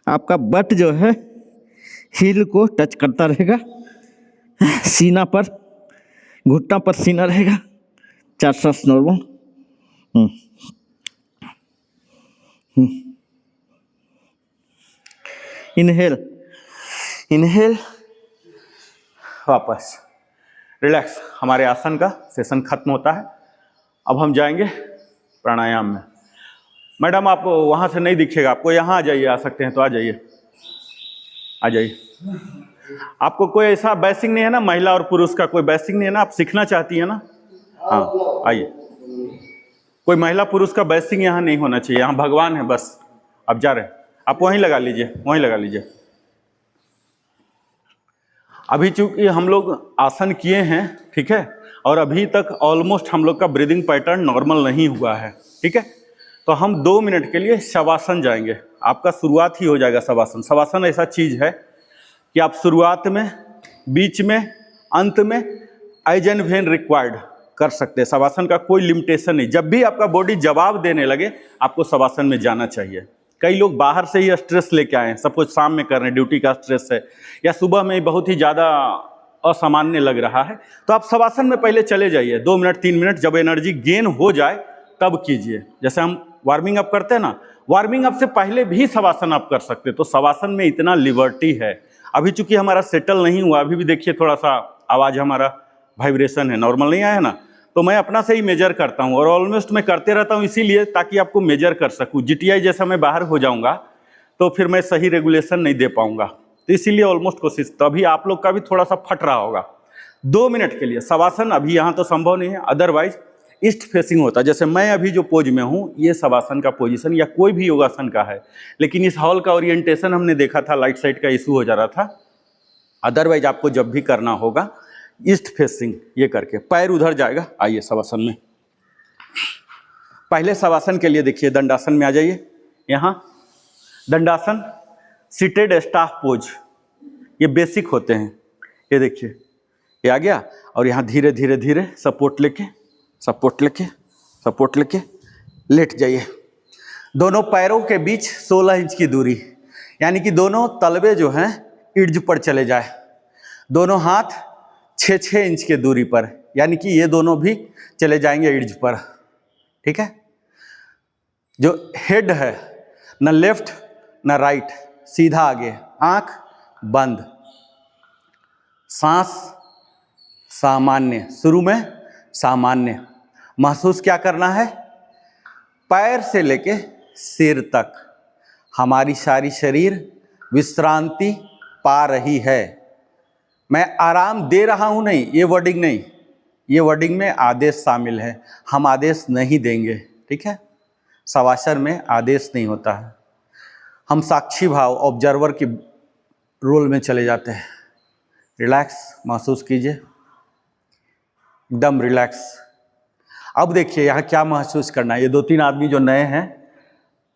आपका बट जो है हील को टच करता रहेगा, सीना पर, घुटना पर सीना रहेगा। 4 सांस नॉर्मल। इनहेल, इनहेल, वापस, रिलैक्स। हमारे आसन का सेशन खत्म होता है। अब हम जाएंगे प्राणायाम में। मैडम आप वहाँ से नहीं दिखेगा आपको, यहाँ आ जाइए, आ सकते हैं तो आ जाइए, आ जाइए। आपको कोई ऐसा बेसिक नहीं है ना, महिला और पुरुष का कोई बेसिक नहीं है ना, आप सीखना चाहती है ना? हाँ आइए। कोई महिला पुरुष का बेसिक यहाँ नहीं होना चाहिए, यहाँ भगवान है बस। आप जा रहे हैं, आप वहीं लगा लीजिए, वहीं लगा लीजिए। अभी चूंकि हम लोग आसन किए हैं, ठीक है, और अभी तक ऑलमोस्ट हम लोग का ब्रीदिंग पैटर्न नॉर्मल नहीं हुआ है, ठीक है, तो हम 2 मिनट के लिए शवासन जाएंगे। आपका शुरुआत ही हो जाएगा शवासन। शवासन ऐसा चीज है कि आप शुरुआत में, बीच में, अंत में एज एंड व्हेन रिक्वायर्ड कर सकते हैं। शवासन का कोई लिमिटेशन नहीं। जब भी आपका बॉडी जवाब देने लगे आपको शवासन में जाना चाहिए। कई लोग बाहर से ही स्ट्रेस लेके आए हैं, सब कुछ शाम में कर रहे हैं, ड्यूटी का स्ट्रेस है, या सुबह में बहुत ही ज़्यादा असामान्य लग रहा है, तो आप शवासन में पहले चले जाइए। 2 मिनट 3 मिनट, जब एनर्जी गेन हो जाए तब कीजिए। जैसे हम वार्मिंग अप करते हैं ना, वार्मिंग अप से पहले भी शवासन आप कर सकते हैं। तो शवासन में इतना लिबर्टी है। अभी चूंकि हमारा सेटल नहीं हुआ, अभी भी देखिए थोड़ा सा आवाज़ हमारा वाइब्रेशन है, नॉर्मल नहीं आया ना, तो मैं अपना से ही मेजर करता हूँ और ऑलमोस्ट मैं करते रहता हूँ इसीलिए ताकि आपको मेजर कर सकूँ। जीटीआई जैसा मैं बाहर हो जाऊँगा तो फिर मैं सही रेगुलेशन नहीं दे पाऊँगा, तो इसीलिए ऑलमोस्ट कोशिश। तो अभी आप लोग का भी थोड़ा सा फट रहा होगा। 2 मिनट के लिए शवासन अभी यहाँ तो संभव नहीं है, अदरवाइज ईस्ट फेसिंग होता है। जैसे मैं अभी जो पोज में हूँ, ये शवासन का पोजीशन या कोई भी योगासन का है, लेकिन इस हॉल का ओरिएंटेशन हमने देखा था, लाइट साइड का इशू हो जा रहा था। अदरवाइज आपको जब भी करना होगा ईस्ट फेसिंग ये करके, पैर उधर जाएगा। आइए शवासन में। पहले शवासन के लिए देखिए, दंडासन में आ जाइए। यहाँ दंडासन, सीटेड स्टाफ पोज, ये बेसिक होते हैं। ये देखिए, ये आ गया, और यहाँ धीरे धीरे धीरे सपोर्ट लेके, सपोर्ट लेके, सपोर्ट लेके लेट जाइए। दोनों पैरों के बीच 16 इंच की दूरी, यानी कि दोनों तलवे जो हैं इर्ज पर चले जाए। दोनों हाथ 6-6 इंच के दूरी पर, यानी कि ये दोनों भी चले जाएंगे इर्ज पर, ठीक है। जो हेड है, न लेफ्ट न राइट, सीधा आगे, आंख बंद, सांस सामान्य, शुरू में सामान्य। महसूस क्या करना है? पैर से लेके सिर तक हमारी सारी शरीर विश्रांति पा रही है। मैं आराम दे रहा हूं नहीं, ये वर्डिंग नहीं, ये वर्डिंग में आदेश शामिल है। हम आदेश नहीं देंगे, ठीक है। शवासन में आदेश नहीं होता है, हम साक्षी भाव, ऑब्जर्वर की रोल में चले जाते हैं। रिलैक्स महसूस कीजिए, एकदम रिलैक्स। अब देखिए यहाँ क्या महसूस करना है। ये 2-3 आदमी जो नए हैं,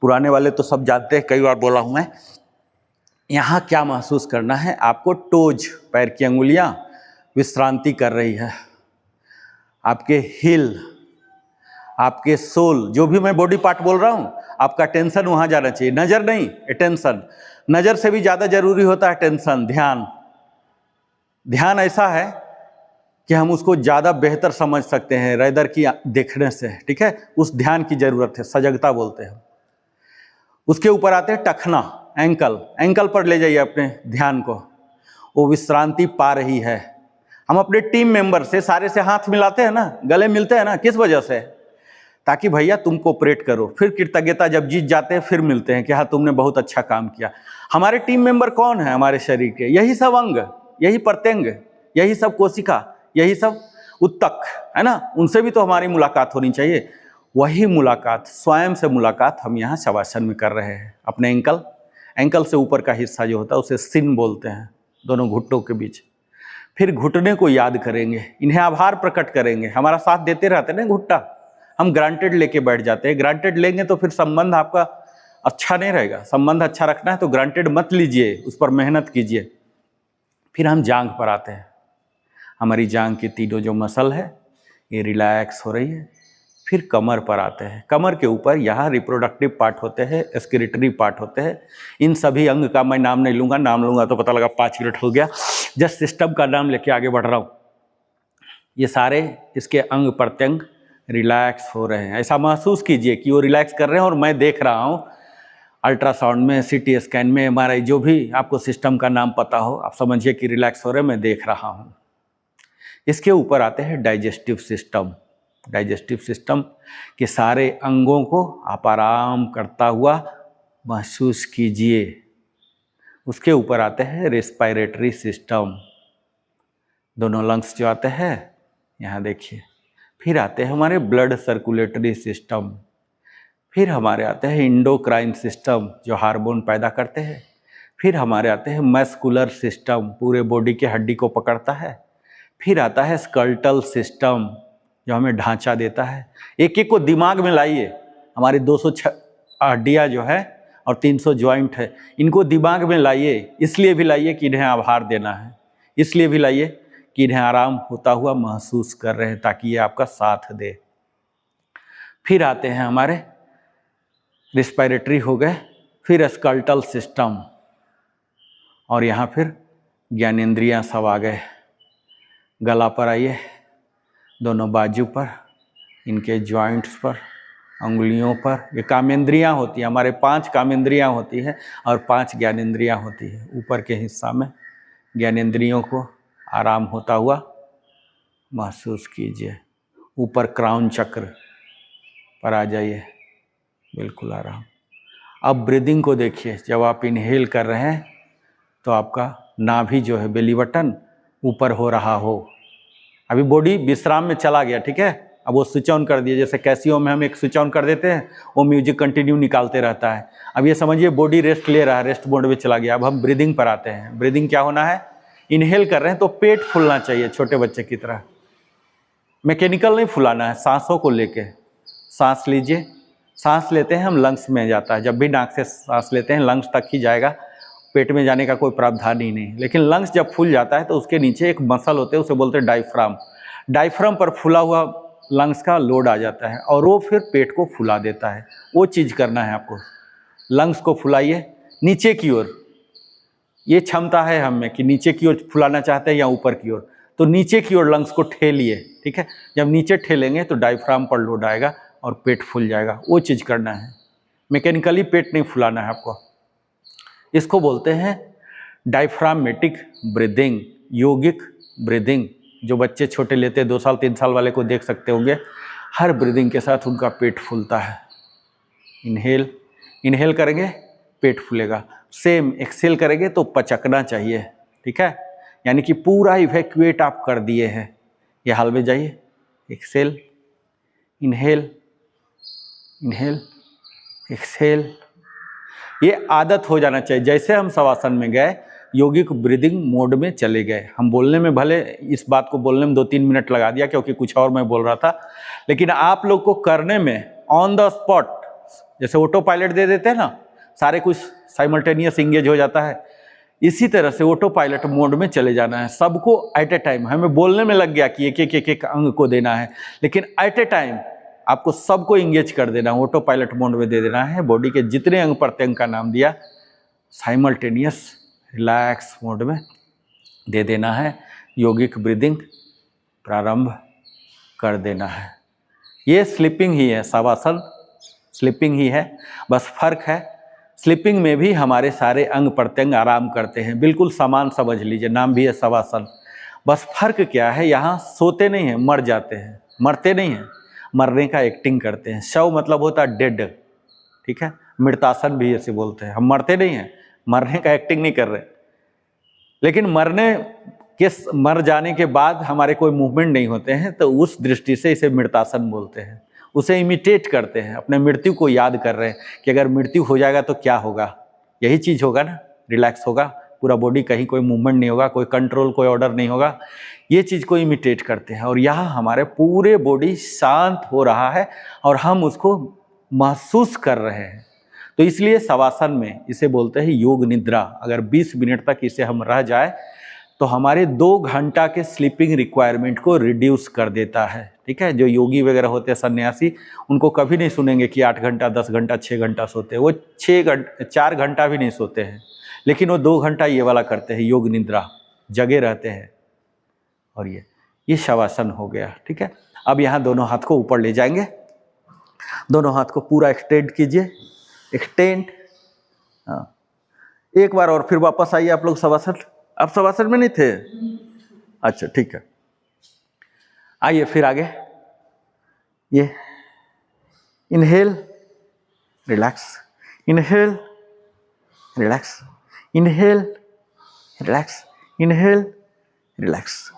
पुराने वाले तो सब जानते हैं, कई बार बोला हूँ मैं। यहाँ क्या महसूस करना है आपको? टोज, पैर की अंगुलियाँ विश्रांति कर रही है। आपके हिल, आपके सोल, जो भी मैं बॉडी पार्ट बोल रहा हूँ, आपका टेंशन वहाँ जाना चाहिए। नज़र नहीं, अटेंशन। नज़र से भी ज़्यादा जरूरी होता है टेंशन, ध्यान। ध्यान ऐसा है कि हम उसको ज़्यादा बेहतर समझ सकते हैं रेदर की देखने से, ठीक है। उस ध्यान की ज़रूरत है, सजगता बोलते हैं। उसके ऊपर आते हैं टखना, एंकल। एंकल पर ले जाइए अपने ध्यान को, वो विश्रांति पा रही है। हम अपने टीम मेंबर से सारे से हाथ मिलाते हैं ना, गले मिलते हैं ना, किस वजह से? ताकि भैया तुम कोऑपरेट करो। फिर कृतज्ञता जब जीत जाते हैं फिर मिलते हैं कि हाँ तुमने बहुत अच्छा काम किया। हमारे टीम मेंबर कौन है हमारे शरीर के? यही सब अंग, यही प्रत्यंग, यही सब कोशिका, यही सब उत्तक है ना। उनसे भी तो हमारी मुलाकात होनी चाहिए। वही मुलाकात, स्वयं से मुलाकात हम यहाँ शवासन में कर रहे हैं। अपने एंकल से ऊपर का हिस्सा जो होता है उसे सिन बोलते हैं, दोनों घुटनों के बीच। फिर घुटने को याद करेंगे, इन्हें आभार प्रकट करेंगे। हमारा साथ देते रहते हैं ना घुट्टा, हम ग्रांटेड लेके बैठ जाते हैं। ग्रांटेड लेंगे तो फिर संबंध आपका अच्छा नहीं रहेगा। संबंध अच्छा रखना है तो ग्रांटेड मत लीजिए, उस पर मेहनत कीजिए। फिर हम जांघ पर आते हैं। हमारी जांघ की तीनों जो मसल है ये रिलैक्स हो रही है। फिर कमर पर आते हैं। कमर के ऊपर यहाँ रिप्रोडक्टिव पार्ट होते हैं, एक्सक्रीटरी पार्ट होते हैं। इन सभी अंग का मैं नाम नहीं लूँगा, नाम लूँगा तो पता लगा 5 मिनट हो गया। जस्ट सिस्टम का नाम लेके आगे बढ़ रहा हूँ। ये सारे इसके अंग प्रत्यंग रिलैक्स हो रहे हैं। ऐसा महसूस कीजिए कि वो रिलैक्स कर रहे हैं और मैं देख रहा हूँ। अल्ट्रासाउंड में, सीटी स्कैन में, MRI, जो भी आपको सिस्टम का नाम पता हो, आप समझिए कि रिलैक्स हो रहे हैं, मैं देख रहा हूँ। इसके ऊपर आते हैं डाइजेस्टिव सिस्टम। डाइजेस्टिव सिस्टम के सारे अंगों को आप आराम करता हुआ महसूस कीजिए। उसके ऊपर आते हैं रेस्पिरेटरी सिस्टम, दोनों लंग्स जो आते हैं यहाँ देखिए। फिर आते हैं हमारे ब्लड सर्कुलेटरी सिस्टम। फिर हमारे आते हैं इंडोक्राइन सिस्टम जो हार्मोन पैदा करते हैं। फिर हमारे आते हैं मस्कुलर सिस्टम, पूरे बॉडी के हड्डी को पकड़ता है। फिर आता है स्कल्टल सिस्टम जो हमें ढांचा देता है। एक एक को दिमाग में लाइए। हमारे 206 हड्डियाँ जो है और 300 जॉइंट है, इनको दिमाग में लाइए। इसलिए भी लाइए कि इन्हें आभार देना है, इसलिए भी लाइए कि इन्हें आराम होता हुआ महसूस कर रहे हैं ताकि ये आपका साथ दे। फिर आते हैं हमारे रिस्पिरेटरी हो गए, फिर स्कल्टल सिस्टम, और यहाँ फिर ज्ञानेंद्रियाँ सब आ गए। गला पर आइए, दोनों बाजू पर, इनके जॉइंट्स पर, अंगुलियों पर। ये कामेंद्रियाँ होती हैं, हमारे 5 कामेंद्रियाँ होती हैं और 5 ज्ञानेंद्रियाँ होती हैं। ऊपर के हिस्सा में ज्ञानेंद्रियों को आराम होता हुआ महसूस कीजिए। ऊपर क्राउन चक्र पर आ जाइए, बिल्कुल आराम। अब ब्रीदिंग को देखिए। जब आप इनहेल कर रहे हैं तो आपका नाभि जो है, बेली बटन ऊपर हो रहा हो। अभी बॉडी विश्राम में चला गया, ठीक है। अब वो स्विच ऑन कर दिए, जैसे कैसियो में हम एक स्विच ऑन कर देते हैं, वो म्यूजिक कंटिन्यू निकालते रहता है। अब ये समझिए बॉडी रेस्ट ले रहा है, रेस्ट मोड में चला गया। अब हम ब्रीदिंग पर आते हैं। ब्रीदिंग क्या होना है? इनहेल कर रहे हैं तो पेट फूलना चाहिए, छोटे बच्चे की तरह। मैकेनिकल नहीं फुलाना है, सांसों को लेके। सांस लीजिए। सांस लेते हैं हम, लंग्स में जाता है। जब भी नाक से सांस लेते हैं लंग्स तक ही जाएगा, पेट में जाने का कोई प्रावधान ही नहीं। लेकिन लंग्स जब फूल जाता है तो उसके नीचे एक मसल होते हैं, उसे बोलते हैं डायफ्राम। डायफ्राम पर फूला हुआ लंग्स का लोड आ जाता है और वो फिर पेट को फुला देता है। वो चीज़ करना है आपको। लंग्स को फुलाइए नीचे की ओर। ये क्षमता है हम में कि नीचे की ओर फुलाना चाहते हैं या ऊपर की ओर, तो नीचे की ओर लंग्स को ठेलिए, ठीक है। जब नीचे ठेलेंगे तो डायफ्राम पर लोड आएगा और पेट फूल जाएगा। वो चीज़ करना है, मैकेनिकली पेट नहीं फुलाना है आपको। इसको बोलते हैं डायफ्रामेटिक ब्रीदिंग, यौगिक ब्रीदिंग। जो बच्चे छोटे लेते हैं, 2 साल 3 साल वाले को देख सकते होंगे, हर ब्रीदिंग के साथ उनका पेट फूलता है। इनहेल करेंगे पेट फूलेगा। सेम एक्सेल करेंगे तो पचकना चाहिए, ठीक है। यानी कि पूरा इवैक्यूएट आप कर दिए हैं। ये हाल में जाइए। Exhale, inhale, inhale, exhale. ये आदत हो जाना चाहिए। जैसे हम शवासन में गए, यौगिक ब्रीदिंग मोड में चले गए। हम बोलने में, भले इस बात को बोलने में 2-3 मिनट लगा दिया क्योंकि कुछ और मैं बोल रहा था, लेकिन आप लोग को करने में ऑन द स्पॉट, जैसे ऑटो पायलट दे देते हैं ना, सारे कुछ साइमल्टेनियस इंगेज हो जाता है। इसी तरह से ऑटो पायलट मोड में चले जाना है सबको एट ए टाइम। हमें बोलने में लग गया कि एक अंग को देना है, लेकिन एट ए टाइम आपको सबको इंगेज कर देना है, ऑटो पायलट मोड में दे देना है। बॉडी के जितने अंग प्रत्यंग का नाम दिया साइमल्टेनियस रिलैक्स मोड में दे देना है। योगिक ब्रीदिंग प्रारंभ कर देना है। ये स्लीपिंग ही है, शवासन स्लीपिंग ही है, बस फर्क है स्लीपिंग में भी हमारे सारे अंग प्रत्यंग आराम करते हैं, बिल्कुल समान समझ लीजिए, नाम भी है शवासन। बस फर्क क्या है, यहाँ सोते नहीं हैं, मर जाते हैं, मरते नहीं हैं, मरने का एक्टिंग करते हैं। शव मतलब होता है डेड, ठीक है, मृतासन भी ऐसे बोलते हैं। हम मरते नहीं हैं, मरने का एक्टिंग नहीं कर रहे, लेकिन मर जाने के बाद हमारे कोई मूवमेंट नहीं होते हैं, तो उस दृष्टि से इसे मृतासन बोलते हैं। उसे इमिटेट करते हैं, अपने मृत्यु को याद कर रहे हैं कि अगर मृत्यु हो जाएगा तो क्या होगा, यही चीज़ होगा ना, रिलैक्स होगा पूरा बॉडी, कहीं कोई मूवमेंट नहीं होगा, कोई कंट्रोल, कोई ऑर्डर नहीं होगा, ये चीज़ को इमिटेट करते हैं। और यहाँ हमारे पूरे बॉडी शांत हो रहा है और हम उसको महसूस कर रहे हैं। तो इसलिए शवासन में इसे बोलते हैं योग निद्रा। अगर 20 मिनट तक इसे हम रह जाए तो हमारे 2 घंटा के स्लीपिंग रिक्वायरमेंट को रिड्यूस कर देता है, ठीक है। जो योगी वगैरह होते हैं सन्यासी, उनको कभी नहीं सुनेंगे कि 8 घंटा 10 घंटा 6 घंटा सोते हैं, वो 4 घंटा भी नहीं सोते हैं, लेकिन वो 2 घंटा ये वाला करते हैं, योग निद्रा, जगे रहते हैं। और ये शवासन हो गया, ठीक है। अब यहाँ दोनों हाथ को ऊपर ले जाएंगे, दोनों हाथ को पूरा एक्सटेंड कीजिए, एक्सटेंड, हाँ, एक बार और फिर वापस आइए आप लोग शवासन। आप शवासन में नहीं थे, अच्छा ठीक है, आइए फिर आगे। ये inhale relax, inhale relax, inhale relax, inhale relax.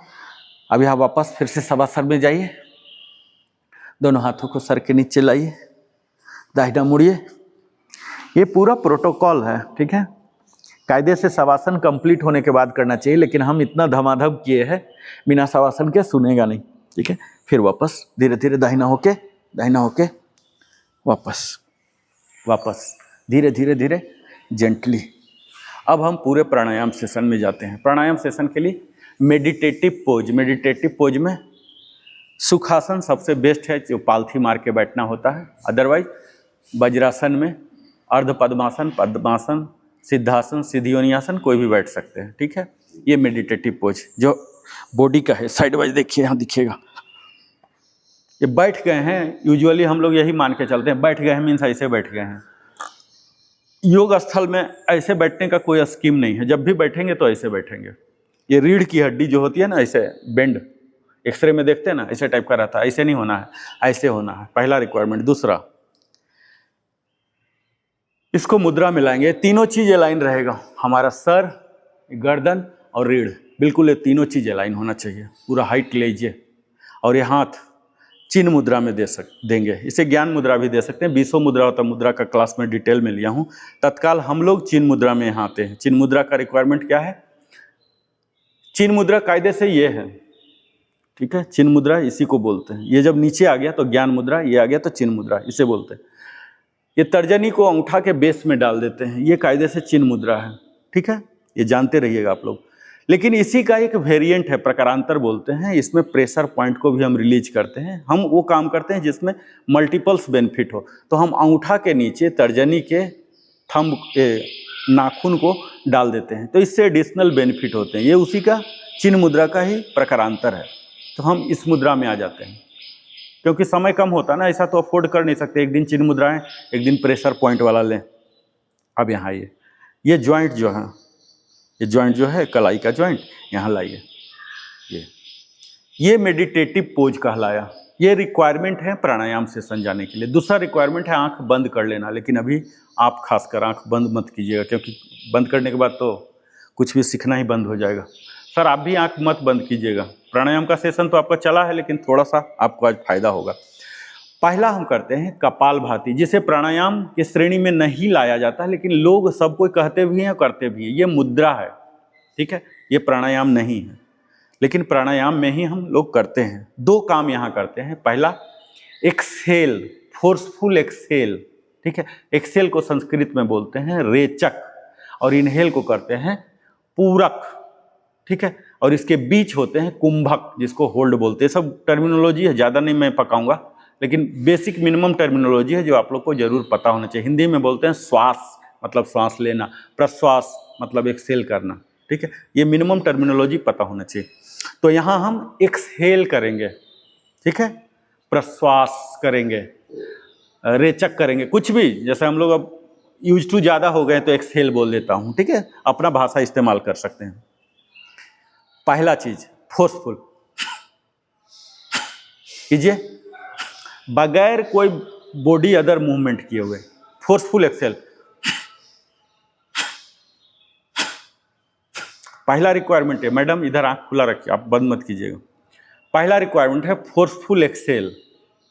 अब यहाँ वापस फिर से शवासन में जाइए, दोनों हाथों को सर के नीचे लाइए, दाहिना मुड़िए। ये पूरा प्रोटोकॉल है, ठीक है। कायदे से शवासन कंप्लीट होने के बाद करना चाहिए, लेकिन हम इतना धमाधम किए हैं, बिना शवासन के सुनेगा नहीं, ठीक है। फिर वापस धीरे धीरे दाहिना होके वापस धीरे धीरे धीरे जेंटली। अब हम पूरे प्राणायाम सेशन में जाते हैं। प्राणायाम सेशन के लिए मेडिटेटिव पोज में सुखासन सबसे बेस्ट है, जो पालथी मार के बैठना होता है। अदरवाइज वज्रासन में, अर्ध पद्मासन, पद्मासन, सिद्धासन, सिद्धियोनियासन, कोई भी बैठ सकते हैं, ठीक है। ये मेडिटेटिव पोज जो बॉडी का है, साइड वाइज देखिए, यहाँ दिखेगा, ये बैठ गए हैं। यूजुअली हम लोग यही मान के चलते हैं, बैठ गए हैं मीन्स ऐसे बैठ गए हैं। योग स्थल में ऐसे बैठने का कोई स्कीम नहीं है, जब भी बैठेंगे तो ऐसे बैठेंगे। ये रीढ़ की हड्डी जो होती है ना, ऐसे बेंड, एक्सरे में देखते हैं ना, ऐसे टाइप का रहता है, ऐसे नहीं होना है, ऐसे होना है, पहला रिक्वायरमेंट। दूसरा, इसको मुद्रा में लाएंगे, तीनों चीज़ अलाइन रहेगा, हमारा सर, गर्दन और रीढ़, बिल्कुल ये तीनों चीज़ अलाइन होना चाहिए। पूरा हाइट लीजिए और ये हाथ चिन्ह मुद्रा में देंगे। इसे ज्ञान मुद्रा भी दे सकते हैं, 20 मुद्रा होता है, मुद्रा का क्लास में डिटेल में लिया हूँ। तत्काल हम लोग चिन्ह मुद्रा में यहाँ आते हैं। चिन्ह मुद्रा का रिक्वायरमेंट क्या है? चिन्ह मुद्रा कायदे से ये है, ठीक है, चिन्ह मुद्रा इसी को बोलते हैं। ये जब नीचे आ गया तो ज्ञान मुद्रा, ये आ गया तो चिन्ह मुद्रा, इसे बोलते हैं। ये तर्जनी को अंगूठा के बेस में डाल देते हैं, ये कायदे से चिन्ह मुद्रा है, ठीक है, ये जानते रहिएगा आप लोग। लेकिन इसी का एक वेरिएंट है, प्रकारांतर बोलते हैं। इसमें प्रेशर पॉइंट को भी हम रिलीज करते हैं। हम वो काम करते हैं जिसमें मल्टीपल्स बेनिफिट हो। तो हम अंगूठा के नीचे तर्जनी के थंब नाखून को डाल देते हैं, तो इससे एडिशनल बेनिफिट होते हैं। ये उसी का चिन्ह मुद्रा का ही प्रकारांतर है। तो हम इस मुद्रा में आ जाते हैं, क्योंकि समय कम होता है ना, ऐसा तो अफोर्ड कर नहीं सकते, एक दिन चिन्ह मुद्राएं, एक दिन प्रेशर पॉइंट वाला लें। अब यहाँ ये ज्वाइंट जो है, ये ज्वाइंट जो है कलाई का ज्वाइंट, यहाँ लाइए। ये मेडिटेटिव पोज कहलाया। ये रिक्वायरमेंट है प्राणायाम सेशन जाने के लिए। दूसरा रिक्वायरमेंट है आंख बंद कर लेना, लेकिन अभी आप खासकर आंख बंद मत कीजिएगा, क्योंकि बंद करने के बाद तो कुछ भी सीखना ही बंद हो जाएगा। सर आप भी आंख मत बंद कीजिएगा। प्राणायाम का सेशन तो आपका चला है, लेकिन थोड़ा सा आपको आज फायदा होगा। पहला हम करते हैं कपालभाति, जिसे प्राणायाम की श्रेणी में नहीं लाया जाता है, लेकिन लोग सब कोई कहते भी हैं और करते भी हैं। ये मुद्रा है, ठीक है, ये प्राणायाम नहीं है, लेकिन प्राणायाम में ही हम लोग करते हैं। 2 काम यहाँ करते हैं। पहला एक्सहेल, फोर्सफुल एक्सहेल, ठीक है, एक्सहेल को संस्कृत में बोलते हैं रेचक, और इनहेल को करते हैं पूरक, ठीक है, और इसके बीच होते हैं कुंभक, जिसको होल्ड बोलते हैं। सब टर्मिनोलॉजी है, ज़्यादा नहीं मैं पकाऊंगा, लेकिन बेसिक मिनिमम टर्मिनोलॉजी है जो आप लोग को जरूर पता होना चाहिए। हिंदी में बोलते हैं श्वास, मतलब श्वास लेना, प्रश्वास मतलब एक्सहेल करना, ठीक है, ये मिनिमम टर्मिनोलॉजी पता होना चाहिए। तो यहाँ हम एक्सहेल करेंगे, ठीक है, प्रश्वास करेंगे, रेचक करेंगे, कुछ भी, जैसे हम लोग अब यूज टू ज़्यादा हो गए तो एक्सहेल बोल देता हूँ, ठीक है, अपना भाषा इस्तेमाल कर सकते हैं। पहला चीज फोर्सफुल कीजिए, बगैर कोई बॉडी अदर मूवमेंट किए हुए, फोर्सफुल एक्सेल। पहला रिक्वायरमेंट है, मैडम इधर आंख खुला रखिए, आप बंद मत कीजिएगा। पहला रिक्वायरमेंट है फोर्सफुल एक्सेल,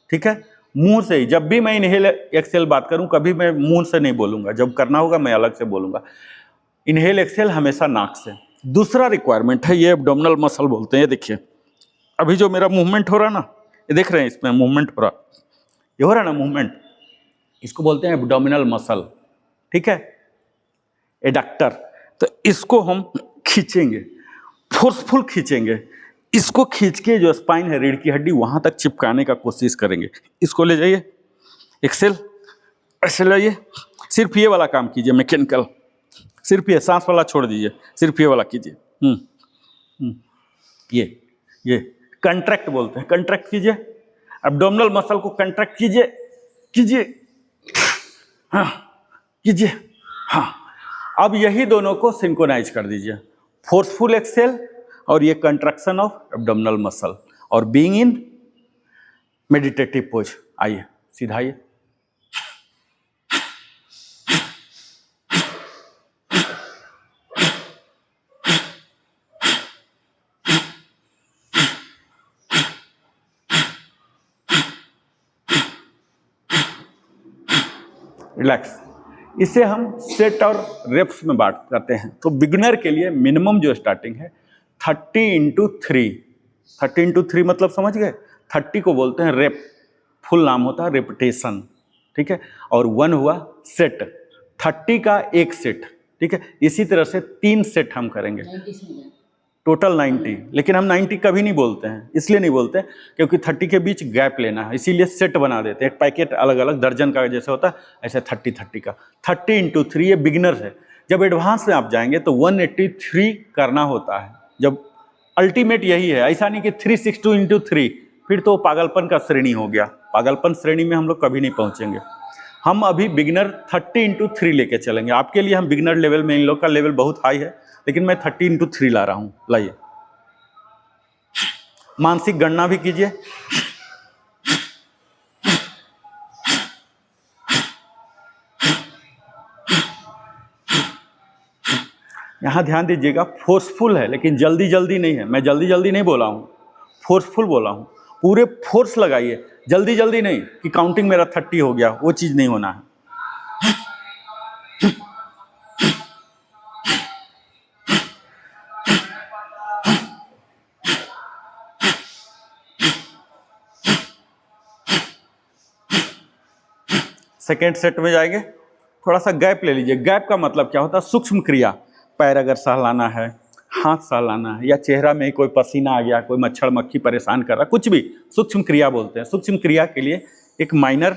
ठीक है, मुंह से ही। जब भी मैं इनहेल एक्सेल बात करूं, कभी मैं मुंह से नहीं बोलूंगा, जब करना होगा मैं अलग से बोलूंगा। इनहेल एक्सेल हमेशा नाक से। दूसरा रिक्वायरमेंट है, ये एब्डोमिनल मसल बोलते हैं। ये देखिए, अभी जो मेरा मूवमेंट हो रहा ना, ये देख रहे हैं, इसमें मूवमेंट हो रहा, ये हो रहा ना मूवमेंट, इसको बोलते हैं एब्डोमिनल मसल, ठीक है, एडक्टर। तो इसको हम खींचेंगे, फोर्सफुल खींचेंगे, इसको खींच के जो स्पाइन है, रीढ़ की हड्डी, वहां तक चिपकाने का कोशिश करेंगे। इसको ले जाइए, एक्सेल, ऐसे लाइए, सिर्फ ये वाला काम कीजिए, मैकेनिकल, सिर्फ ये, सांस वाला छोड़ दीजिए, सिर्फ ये वाला कीजिए। ये कंट्रैक्ट बोलते हैं, कंट्रैक्ट कीजिए, एब्डोमिनल मसल को कंट्रैक्ट कीजिए, कीजिए, हाँ कीजिए, हाँ। अब यही दोनों को सिंक्रोनाइज कर दीजिए, फोर्सफुल एक्सेल और ये कंट्रैक्शन ऑफ एब्डोमिनल मसल, और बीइंग इन मेडिटेटिव पोज। आइए सीधा आइए, रिलैक्स। इसे हम सेट और रेप्स में बांट करते हैं। तो बिगिनर के लिए मिनिमम जो स्टार्टिंग है 30x3, 30x3 मतलब समझ गए, 30 को बोलते हैं रेप, फुल नाम होता है रेपिटेशन, ठीक है, और 1 हुआ सेट, 30 का एक सेट, ठीक है। इसी तरह से 3 सेट हम करेंगे, टोटल 90, लेकिन हम 90 कभी नहीं बोलते हैं, इसलिए नहीं बोलते क्योंकि 30 के बीच गैप लेना है, इसीलिए सेट बना देते हैं, एक पैकेट अलग अलग दर्जन का जैसे होता है, ऐसे 30 का 30x3 ये बिगिनर्स है। जब एडवांस में आप जाएंगे तो 183 करना होता है, जब अल्टीमेट यही है, ऐसा नहीं कि 362x3, फिर तो पागलपन का श्रेणी हो गया, पागलपन श्रेणी में हम लोग कभी नहीं पहुंचेंगे। हम अभी बिगिनर 30x3 लेके चलेंगे, आपके लिए हम बिगिनर लेवल में, इन लोग का लेवल बहुत हाई है, लेकिन मैं 30x3 ला रहा हूं। लाइए, मानसिक गणना भी कीजिए, यहां ध्यान दीजिएगा, फोर्सफुल है लेकिन जल्दी जल्दी नहीं है, मैं जल्दी जल्दी नहीं बोला हूं, फोर्सफुल बोला हूं, पूरे फोर्स लगाइए, जल्दी जल्दी नहीं कि काउंटिंग मेरा 30 हो गया, वो चीज नहीं होना है। सेकेंड सेट में जाएंगे, थोड़ा सा गैप ले लीजिए। गैप का मतलब क्या होता है, सूक्ष्म क्रिया, पैर अगर सहलाना है, हाथ सहलाना है, या चेहरा में कोई पसीना आ गया, कोई मच्छर मक्खी परेशान कर रहा, कुछ भी सूक्ष्म क्रिया बोलते हैं। सूक्ष्म क्रिया के लिए एक माइनर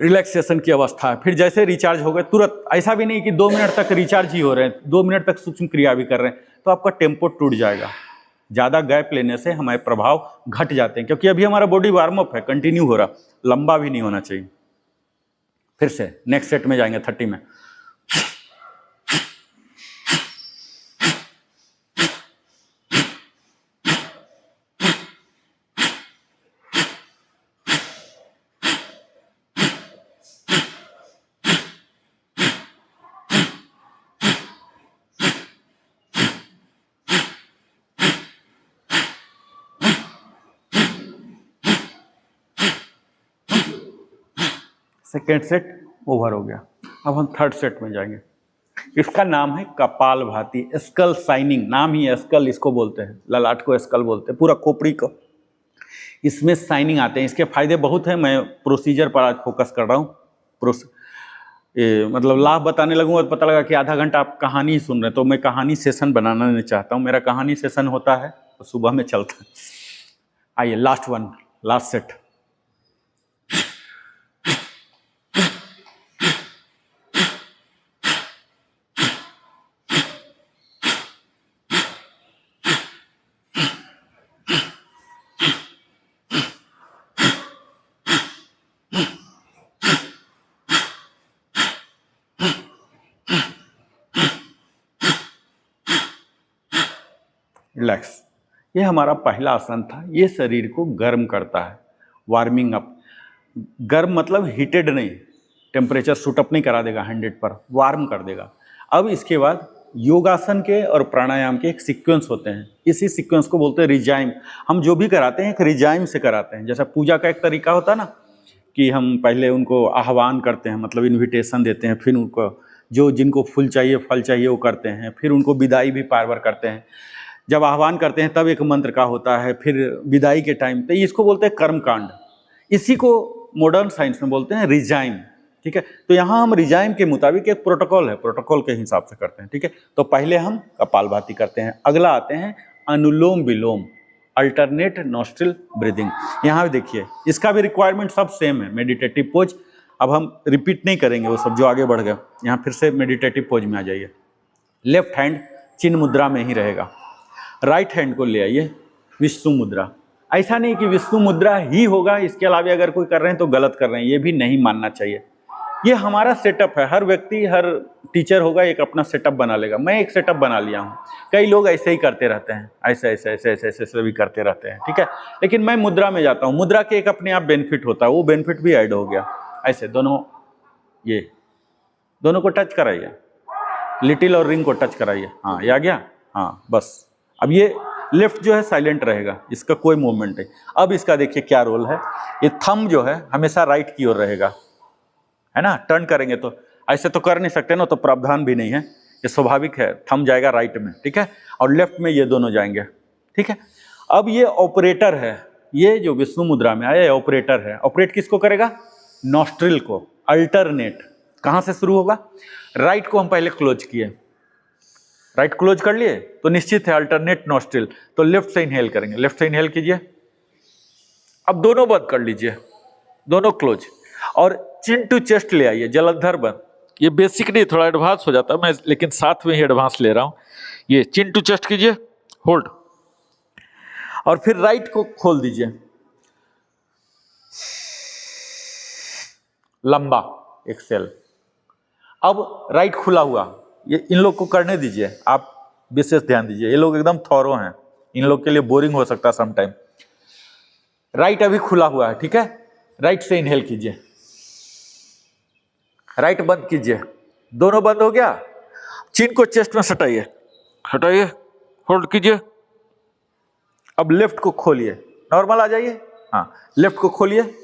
रिलैक्सेशन की अवस्था है, फिर जैसे रिचार्ज हो गए तुरंत, ऐसा भी नहीं कि 2 मिनट तक रिचार्ज ही हो रहे हैं, 2 मिनट तक सूक्ष्म क्रिया भी कर रहे हैं, तो आपका टेम्पो टूट जाएगा। ज़्यादा गैप लेने से हमारे प्रभाव घट जाते हैं, क्योंकि अभी हमारा बॉडी वार्म अप है, कंटिन्यू हो रहा, लंबा भी नहीं होना चाहिए। फिर से नेक्स्ट सेट में जाएंगे 30 में। सेकेंड सेट ओवर हो गया, अब हम थर्ड सेट में जाएंगे। इसका नाम है कपालभाति, स्कल साइनिंग, नाम ही है स्कल, इसको बोलते हैं, ललाट को स्कल बोलते हैं, पूरा खोपड़ी को इसमें साइनिंग आते हैं। इसके फायदे बहुत हैं, मैं प्रोसीजर पर आज फोकस कर रहा हूँ। ये मतलब लाभ बताने लगूंगा तो पता लगा कि आधा घंटा आप कहानी ही सुन रहे हैं, तो मैं कहानी सेशन बनाना नहीं चाहता हूँ। मेरा कहानी सेशन होता है तो सुबह में चलता है। आइए last one, last set. Relax. ये हमारा पहला आसन था। ये शरीर को गर्म करता है, वार्मिंग अप। गर्म मतलब हीटेड नहीं, टेम्परेचर शूट अप नहीं करा देगा 100 पर, वार्म कर देगा। अब इसके बाद योगासन के और प्राणायाम के एक सीक्वेंस होते हैं। इसी सीक्वेंस को बोलते हैं रिजाइम। हम जो भी कराते हैं एक रिजाइम से कराते हैं। जैसा पूजा का एक तरीका होता है ना, कि हम पहले उनको आह्वान करते हैं, मतलब इन्विटेशन देते हैं, फिर उनको जो जिनको फूल चाहिए फल चाहिए वो करते हैं, फिर उनको विदाई भी पार करते हैं। जब आह्वान करते हैं तब एक मंत्र का होता है, फिर विदाई के टाइम, तो इसको बोलते हैं कर्मकांड। इसी को मॉडर्न साइंस में बोलते हैं रिजाइम। ठीक है, तो यहाँ हम रिजाइम के मुताबिक एक प्रोटोकॉल है, प्रोटोकॉल के हिसाब से करते हैं। ठीक है, तो पहले हम कपालभाति करते हैं, अगला आते हैं अनुलोम विलोम, अल्टरनेट नॉस्ट्रिल ब्रीदिंग। यहाँ भी देखिए इसका भी रिक्वायरमेंट सब सेम है, मेडिटेटिव पोज। अब हम रिपीट नहीं करेंगे वो सब जो आगे बढ़ गया। यहाँ फिर से मेडिटेटिव पोज में आ जाइए। लेफ्ट हैंड चिन्ह मुद्रा में ही रहेगा, राइट हैंड को ले आइए विष्णु मुद्रा। ऐसा नहीं कि विष्णु मुद्रा ही होगा, इसके अलावा अगर कोई कर रहे हैं तो गलत कर रहे हैं, ये भी नहीं मानना चाहिए। ये हमारा सेटअप है, हर व्यक्ति हर टीचर होगा एक अपना सेटअप बना लेगा। मैं एक सेटअप बना लिया हूँ, कई लोग ऐसे ही करते रहते हैं, ऐसे ऐसे ऐसे ऐसे ऐसे ऐसे भी करते रहते हैं। ठीक है, लेकिन मैं मुद्रा में जाता हूँ। मुद्रा के एक अपने आप बेनिफिट होता है, वो बेनिफिट भी ऐड हो गया। ऐसे दोनों, ये दोनों को टच कराइए, लिटिल और रिंग को टच कराइए। हाँ, ये आ गया। हाँ बस। अब ये लेफ्ट जो है साइलेंट रहेगा, इसका कोई मूवमेंट नहीं। अब इसका देखिए क्या रोल है। ये थंब जो है हमेशा राइट की ओर रहेगा, है ना। टर्न करेंगे तो ऐसे तो कर नहीं सकते ना, तो प्रावधान भी नहीं है, ये स्वाभाविक है। थंब जाएगा राइट में, ठीक है, और लेफ्ट में ये दोनों जाएंगे। ठीक है, अब ये ऑपरेटर है, ये जो विष्णु मुद्रा में आया ये ऑपरेटर है। ऑपरेट किसको करेगा? नॉस्ट्रिल को। अल्टरनेट कहाँ से शुरू होगा? राइट को हम पहले क्लोज किए, राइट क्लोज कर लिए तो निश्चित है अल्टरनेट नॉस्ट्रिल, तो लेफ्ट से इनहेल करेंगे। लेफ्ट से इनहेल कीजिए। अब दोनों बंद कर लीजिए, दोनों क्लोज, और चिन टू चेस्ट ले आइए, जलंधर बंद। ये बेसिक नहीं, थोड़ा एडवांस हो जाता है मैं, लेकिन साथ में ही एडवांस ले रहा हूं। ये चिन टू चेस्ट कीजिए, होल्ड, और फिर राइट को खोल दीजिए, लंबा एक्सेल। अब राइट खुला हुआ, ये इन लोग को करने दीजिए, आप विशेष ध्यान दीजिए, ये लोग एकदम थॉरो हैं, इन लोग के लिए बोरिंग हो सकता है सम टाइम। राइट अभी खुला हुआ है, ठीक है, राइट से इनहेल कीजिए, राइट बंद कीजिए, दोनों बंद हो गया। चिन को चेस्ट में सटाइए, हटाइए, होल्ड कीजिए। अब लेफ्ट को खोलिए, नॉर्मल आ जाइए। हाँ, लेफ्ट को खोलिए,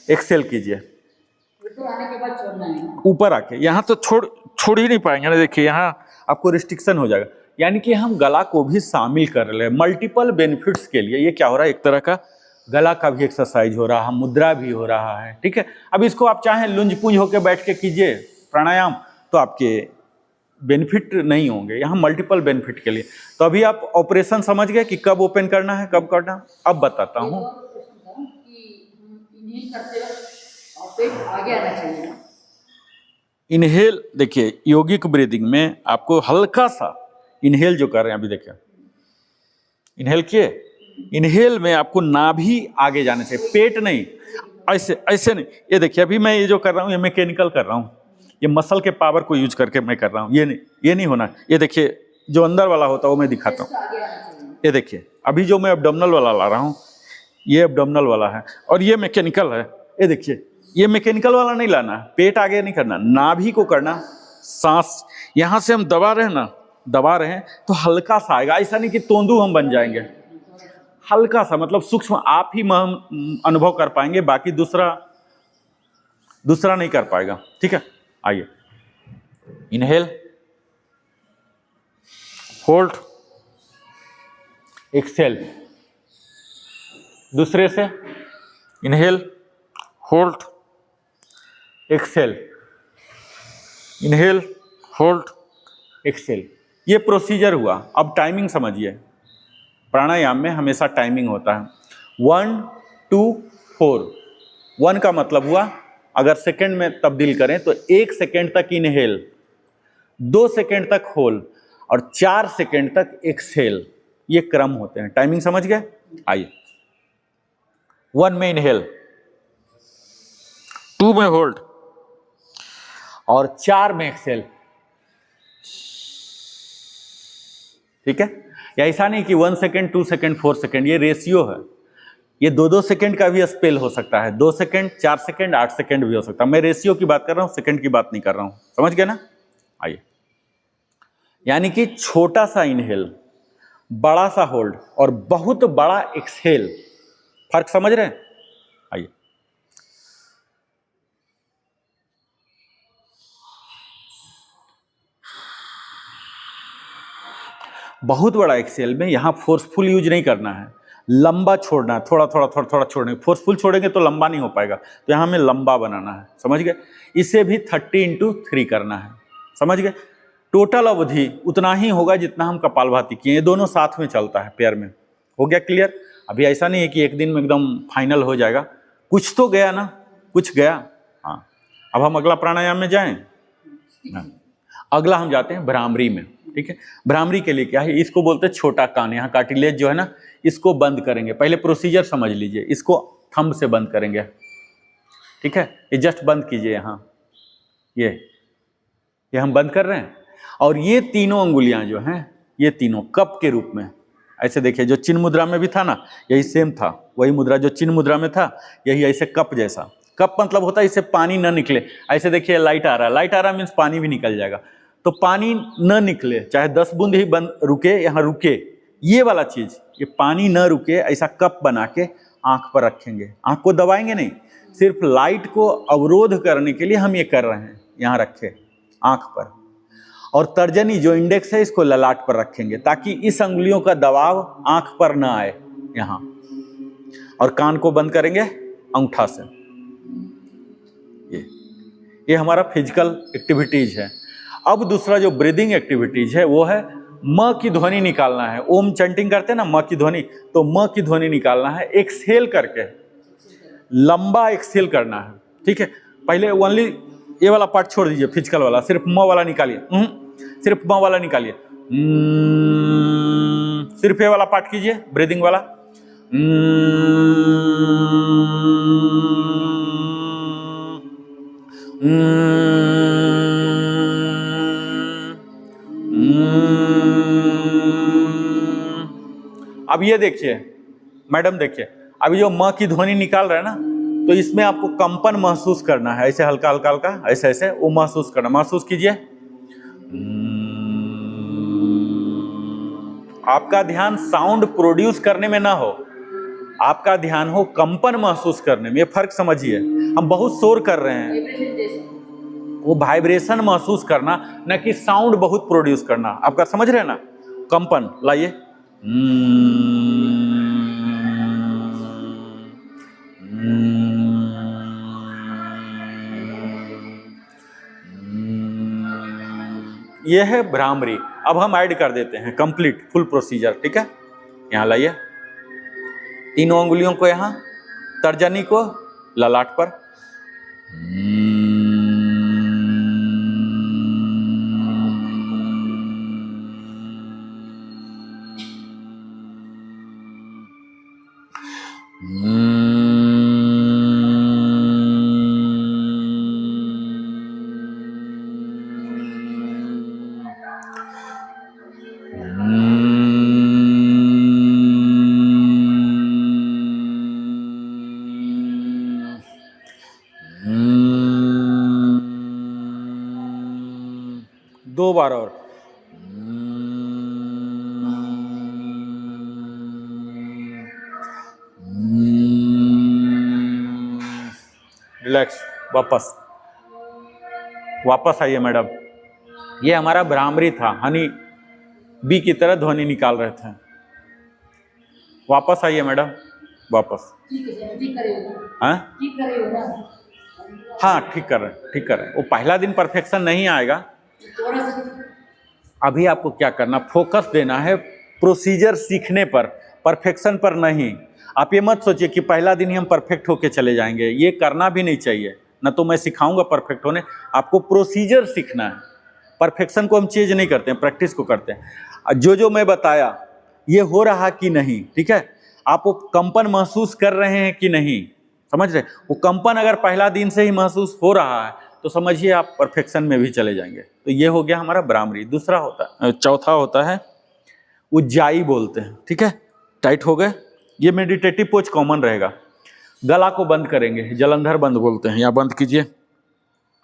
एक्सेल कीजिए, आने के बाद छोड़ना है। ऊपर आके यहाँ तो छोड़ ही नहीं पाएंगे ना। देखिए यहाँ आपको रिस्ट्रिक्शन हो जाएगा, यानी कि हम गला को भी शामिल कर ले मल्टीपल बेनिफिट्स के लिए। ये क्या हो रहा है, एक तरह का गला का भी एक्सरसाइज हो रहा है, मुद्रा भी हो रहा है। ठीक है, अब इसको आप चाहें लुंज पुंज होकर बैठ के कीजिए प्राणायाम, तो आपके बेनिफिट नहीं होंगे, यहाँ मल्टीपल बेनिफिट के लिए। तो अभी आप ऑपरेशन समझ गए कि कब ओपन करना है, कब करना। अब बताता हूँ इनहेल करते वक्त पेट आगे आना चाहिए। इनहेल, देखिए योगिक ब्रीदिंग में आपको हल्का सा इनहेल जो कर रहे हैं, अभी देखिए इनहेल किए, इनहेल में आपको नाभि आगे जाने चाहिए, पेट नहीं, ऐसे ऐसे नहीं। ये देखिए अभी मैं ये जो कर रहा हूँ ये मैकेनिकल कर रहा हूँ, ये मसल के पावर को यूज करके मैं कर रहा हूँ, ये नहीं होना। ये देखिए जो अंदर वाला होता है वो मैं दिखाता हूँ। ये देखिए अभी जो मैं एब्डोमिनल वाला ला रहा हूँ, ये एब्डोमिनल वाला है और ये मैकेनिकल है। ये देखिए ये मैकेनिकल वाला नहीं लाना, पेट आगे नहीं करना, नाभि को करना। सांस यहाँ से हम दबा रहे हैं तो हल्का सा आएगा, ऐसा नहीं कि तोंदू हम बन जाएंगे, हल्का सा, मतलब सूक्ष्म आप ही अनुभव कर पाएंगे, बाकी दूसरा नहीं कर पाएगा। ठीक है, आइए इनहेल, होल्ड, एक्सेल, दूसरे से inhale, hold, exhale, inhale, hold, exhale, ये प्रोसीजर हुआ। अब टाइमिंग समझिए, प्राणायाम में हमेशा टाइमिंग होता है 1 2 4। 1 का मतलब हुआ अगर सेकंड में तब्दील करें तो 1 सेकंड तक इनहेल, 2 सेकंड तक होल्ड और 4 सेकंड तक एक्सहेल, ये क्रम होते हैं। टाइमिंग समझ गए? आइए, 1 में इनहेल, 2 में होल्ड और 4 में एक्सहेल। ठीक है? या ऐसा नहीं कि 1 सेकंड 2 सेकंड 4 सेकंड, ये रेशियो है। ये 2-2 सेकंड का भी स्पेल हो सकता है, 2 सेकंड 4 सेकंड 8 सेकंड भी हो सकता है। मैं रेशियो की बात कर रहा हूं, सेकंड की बात नहीं कर रहा हूं। समझ गए ना? आइए, यानी कि छोटा सा इनहेल, बड़ा सा होल्ड और बहुत बड़ा एक्सहेल, फर्क समझ रहे हैं? आइए, बहुत बड़ा एक्सहेल में यहां फोर्सफुल यूज नहीं करना है, लंबा छोड़ना है, थोड़ा थोड़ा थोड़ा थोड़ा छोड़ना है। फोर्सफुल छोड़ेंगे तो लंबा नहीं हो पाएगा, तो यहां हमें लंबा बनाना है। समझ गए? इसे भी 30x3 करना है। समझ गए? टोटल अवधि उतना ही होगा जितना हम कपालभाति किए, ये दोनों साथ में चलता है पेयर में। हो गया क्लियर? अभी ऐसा नहीं है कि एक दिन में एकदम फाइनल हो जाएगा, कुछ तो गया ना, कुछ गया। हाँ, अब हम अगला प्राणायाम में जाएं। अगला हम जाते हैं भ्रामरी में। ठीक है? भ्रामरी के लिए क्या है, इसको बोलते हैं छोटा कान। यहाँ कार्टिलेज जो है ना, इसको बंद करेंगे। पहले प्रोसीजर समझ लीजिए, इसको थंब से बंद करेंगे। ठीक है? ये जस्ट बंद कीजिए यहाँ, ये हम बंद कर रहे हैं। और ये तीनों अंगुलियां जो हैं, ये तीनों कप के रूप में ऐसे देखिए, जो चिन्ह मुद्रा में भी था ना, यही सेम था, वही मुद्रा जो चिन्ह मुद्रा में था, यही ऐसे कप जैसा। कप मतलब होता है इससे पानी न निकले। ऐसे देखिए, लाइट आ रहा है, लाइट आ रहा मीन्स पानी भी निकल जाएगा। तो पानी न निकले, चाहे 10 बूंद ही बंद रुके, यहाँ रुके, ये वाला चीज, ये पानी न रुके, ऐसा कप बना के आंख पर रखेंगे। आंख को दबाएंगे नहीं, सिर्फ लाइट को अवरोध करने के लिए हम ये कर रहे हैं। यहाँ रखे आंख पर, और तर्जनी जो इंडेक्स है इसको ललाट पर रखेंगे, ताकि इस अंगुलियों का दबाव आंख पर ना आए यहाँ। और कान को बंद करेंगे अंगूठा से। ये हमारा फिजिकल एक्टिविटीज है। अब दूसरा जो ब्रीदिंग एक्टिविटीज है वो है म की ध्वनि निकालना है। ओम चैंटिंग करते हैं ना, म की ध्वनि, तो म की ध्वनि निकालना है एक्सहेल करके, लंबा एक्सहेल करना है। ठीक है? पहले ओनली ये वाला पार्ट छोड़ दीजिए, फिजिकल वाला, सिर्फ म वाला निकालिए, सिर्फ म वाला निकालिए। सिर्फ ये वाला पार्ट कीजिए, ब्रीदिंग वाला। अब ये देखिए मैडम, देखिए अभी जो म की ध्वनि निकाल रहा है ना, तो इसमें आपको कंपन महसूस करना है, ऐसे हल्का हल्का हल्का, ऐसे ऐसे वो महसूस करना। महसूस कीजिए। आपका ध्यान साउंड प्रोड्यूस करने में ना हो, आपका ध्यान हो कंपन महसूस करने में। ये फर्क समझिए। हम बहुत शोर कर रहे हैं, वो वाइब्रेशन महसूस करना, न कि साउंड बहुत प्रोड्यूस करना। आपका समझ रहे हैं ना? कंपन लाइए। यह है भ्रामरी। अब हम ऐड कर देते हैं कंप्लीट फुल प्रोसीजर। ठीक है? यहाँ लाइए, तीनों अंगुलियों को यहाँ, तर्जनी को ललाट पर, दो बार और। रिलैक्स, वापस आइए मैडम। ये हमारा भ्रामरी था, हनी बी की तरह ध्वनि निकाल रहे थे। वापस आइए मैडम, वापस। ठीक है, ठीक करे हो ना? हाँ, ठीक करे हो ना? हाँ ठीक कर रहे हैं, ठीक कर रहे हैं। वो पहला दिन परफेक्शन नहीं आएगा। थोड़ा सा अभी आपको क्या करना, फोकस देना है प्रोसीजर सीखने पर, परफेक्शन पर नहीं। आप ये मत सोचिए कि पहला दिन ही हम परफेक्ट होके चले जाएंगे, ये करना भी नहीं चाहिए। न तो मैं सिखाऊंगा परफेक्ट होने, आपको प्रोसीजर सीखना है। परफेक्शन को हम चेंज नहीं करते हैं, प्रैक्टिस को करते हैं। जो मैं बताया ये हो रहा कि नहीं, ठीक है, आप वो कंपन महसूस कर रहे हैं कि नहीं, समझ रहे? वो कंपन अगर पहला दिन से ही महसूस हो रहा है तो समझिए आप परफेक्शन में भी चले जाएंगे। तो ये हो गया हमारा भ्रामरी। दूसरा होता है, चौथा होता है उज्जाई बोलते हैं, ठीक है। टाइट हो गए, ये मेडिटेटिव पोज कॉमन रहेगा। गला को बंद करेंगे, जलंधर बंद बोलते हैं, या बंद कीजिए।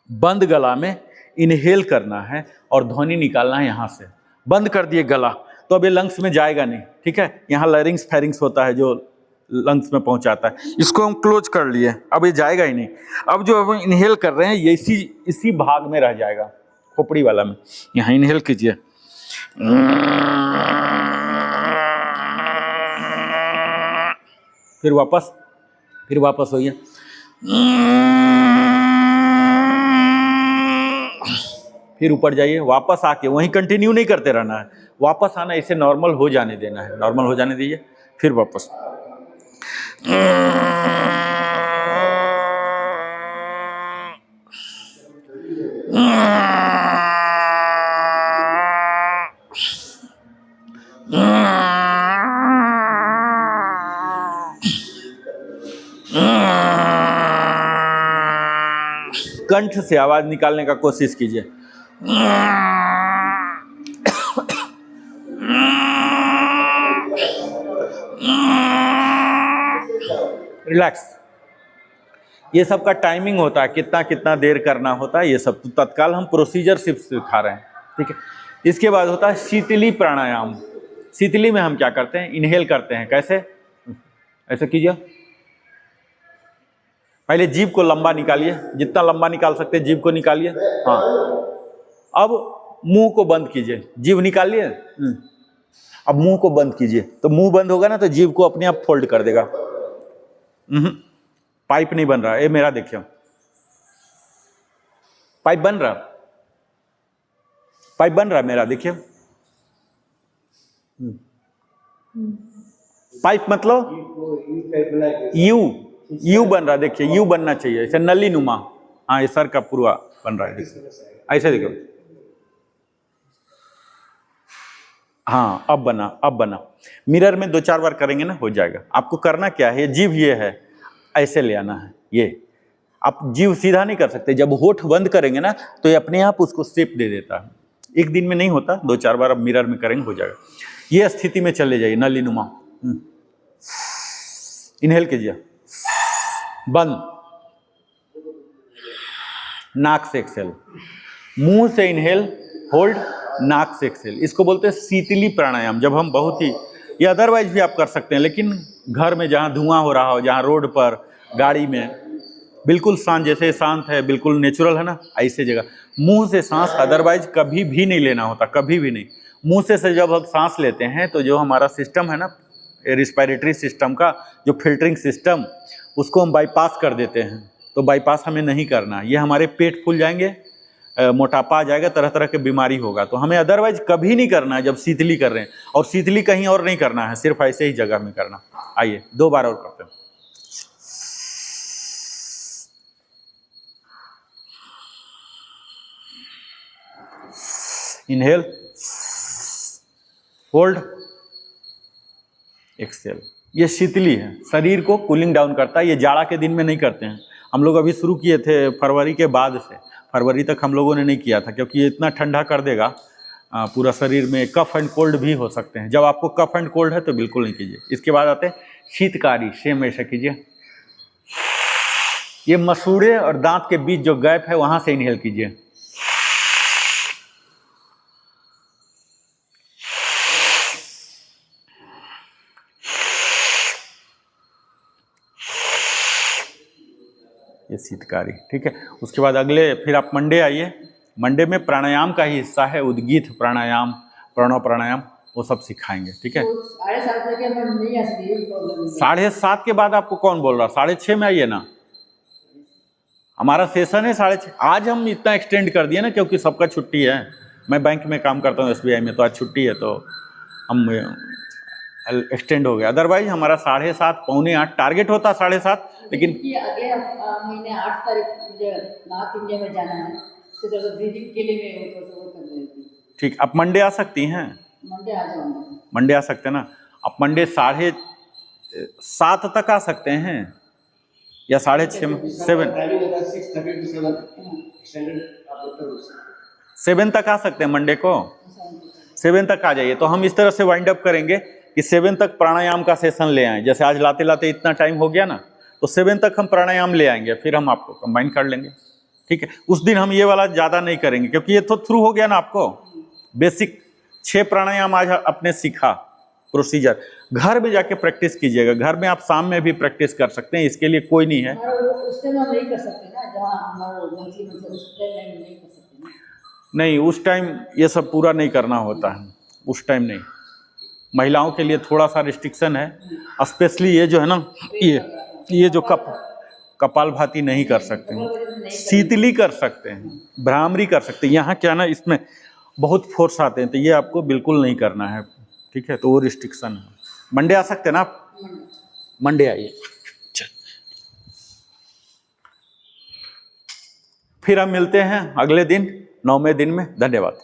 बंद गला में इनहेल करना है और ध्वनि निकालना है यहाँ से। बंद कर दिए गला तो अब ये लंग्स में जाएगा नहीं, ठीक है। यहाँ लैरिंग्स फेरिंग्स होता है जो लंग्स में पहुंचाता है, इसको हम क्लोज कर लिए, अब ये जाएगा ही नहीं। अब जो हम इनहेल कर रहे हैं ये इसी भाग में रह जाएगा, खोपड़ी वाला में। यहाँ इनहेल कीजिए, फिर वापस होइए, फिर ऊपर जाइए, वापस आके वहीं कंटिन्यू नहीं करते रहना है, वापस आना, इसे नॉर्मल हो जाने देना है, नॉर्मल हो जाने दीजिए, फिर वापस। कंठ से आवाज निकालने का कोशिश कीजिए। रिलैक्स। ये सब का टाइमिंग होता है, कितना कितना देर करना होता है, ये सब तो तत्काल हम प्रोसीजर सिर्फ सिखा रहे हैं, ठीक है। इसके बाद होता है शीतली प्राणायाम। शीतली में हम क्या करते हैं, इनहेल करते हैं। कैसे? ऐसे कीजिए, पहले जीभ को लंबा निकालिए, जितना लंबा निकाल सकते हैं जीभ को निकालिए। हाँ, अब मुंह को बंद कीजिए, जीभ निकालिए। अब मुंह को बंद कीजिए, तो मुंह बंद होगा ना तो जीभ को अपने आप फोल्ड कर देगा। पाइप नहीं बन रहा, ये मेरा देखिए, पाइप बन रहा, पाइप बन रहा मेरा, देखिए। पाइप मतलब यू बन रहा, देखिए यू बनना चाहिए, ऐसे नली नुमा। हाँ, ये सर का पूरा बन रहा है, देखिए ऐसे देखो। हाँ, अब बना। मिरर में 2-4 बार करेंगे ना, हो जाएगा। आपको करना क्या है, ये जीभ ये है, ऐसे ले आना है। ये आप जीभ सीधा नहीं कर सकते, जब होठ बंद करेंगे ना तो ये अपने आप उसको शेप दे देता है। एक दिन में नहीं होता, 2-4 बार अब मिरर में करेंगे, हो जाएगा। ये स्थिति में चले जाइए, नली नुमा। इनहेल कीजिए, बंद, नाक से एक्सेल, मुंह से इनहेल, होल्ड, नाक से एक्सेल। इसको बोलते हैं शीतली प्राणायाम। जब हम बहुत ही, ये अदरवाइज भी आप कर सकते हैं, लेकिन घर में जहाँ धुआं हो रहा हो, जहाँ रोड पर, गाड़ी में, बिल्कुल शांत, जैसे शांत है, बिल्कुल नेचुरल है ना, ऐसे जगह मुंह से सांस अदरवाइज कभी भी नहीं लेना होता, कभी भी नहीं। मुंह से जब हम सांस लेते हैं तो जो हमारा सिस्टम है ना, रिस्पिरेटरी सिस्टम का जो फिल्टरिंग सिस्टम, उसको हम बाईपास कर देते हैं। तो बाईपास हमें नहीं करना, ये हमारे पेट फूल जाएंगे, मोटापा आ जाएगा, तरह तरह की बीमारी होगा। तो हमें अदरवाइज कभी नहीं करना है जब शीतली कर रहे हैं। और शीतली कहीं और नहीं करना है, सिर्फ ऐसे ही जगह में करना। आइए 2 बार और करते हैं। Inhale, hold, exhale. ये शीतली है, शरीर को कूलिंग डाउन करता है। ये जाड़ा के दिन में नहीं करते हैं हम लोग, अभी शुरू किए थे फरवरी के बाद से। फरवरी तक हम लोगों ने नहीं किया था, क्योंकि ये इतना ठंडा कर देगा, पूरा शरीर में कफ एंड कोल्ड भी हो सकते हैं। जब आपको कफ एंड कोल्ड है तो बिल्कुल नहीं कीजिए। इसके बाद आते हैं शीतकारी, सेम ऐसा कीजिए। ये मसूड़े और दांत के बीच जो गैप है वहां से इनहेल कीजिए। ये शीतकारी, ठीक है। उसके बाद अगले फिर आप मंडे आइए। मंडे में प्राणायाम का ही हिस्सा है, उद्गीत प्राणायाम, प्रणव प्राणायाम, वो सब सिखाएंगे, ठीक है। 7:30 बजे मैं नहीं आ सकती, 7:30 के बाद आपको कौन बोल रहा? 6:30 में आइए ना। हमारा सेशन है 6:30। आज हम इतना एक्सटेंड कर दिए ना, क्योंकि सबका छुट्टी है। मैं बैंक में काम करता हूँ SBI में, तो आज छुट्टी है तो हम एक्सटेंड हो गया। अदरवाइज हमारा 7:30 पौने 8 टारगेट होता 7:30, लेकिन कि अगले महीने 8 तारीख मुझे नॉर्थ इंडिया में जाना है, तो ब्रीदिंग के लिए मैं वो कर रही थी। ठीक, आप मंडे आ सकती हैं? मंडे आ जाऊंगा। मंडे आ सकते हैं ना आप? मंडे 7:30 तक आ सकते हैं या 6:30 7 टाइमिंग होगा 6:30 to 7 एक्सटेंडेड आप लोग का 7 तक आ सकते हैं मंडे को? 7 तक आ जाइए। तो हम इस तरह से वाइंड अप करेंगे कि 7 तक प्राणायाम का सेशन ले आएँ। जैसे आज लाते लाते इतना टाइम हो गया ना, तो 7 तक हम प्राणायाम ले आएंगे, फिर हम आपको कंबाइन कर लेंगे। ठीक है, उस दिन हम ये वाला ज़्यादा नहीं करेंगे, क्योंकि ये तो थ्रू हो गया ना आपको। बेसिक 6 प्राणायाम आज आपने सीखा प्रोसीजर। घर में जाके प्रैक्टिस कीजिएगा। घर में आप शाम में भी प्रैक्टिस कर सकते हैं, इसके लिए कोई नहीं है। उस टाइम हम नहीं कर सकते ना, जहाँ हमारा मंथली उस टाइम नहीं कर सकते ना। नहीं, उस टाइम ये सब पूरा नहीं करना होता है, उस टाइम नहीं। महिलाओं के लिए थोड़ा सा रिस्ट्रिक्शन है, स्पेशली ये जो है ना, ये जो कपालभाति नहीं कर सकते हैं, शीतली कर सकते हैं, भ्रामरी कर सकते हैं। यहाँ क्या ना, इसमें बहुत फोर्स आते हैं, तो ये आपको बिल्कुल नहीं करना है। ठीक है, तो वो रिस्ट्रिक्शन है। मंडे आ सकते हैं ना आप? मंडे आइए। फिर हम मिलते हैं अगले दिन 9वें दिन में। धन्यवाद।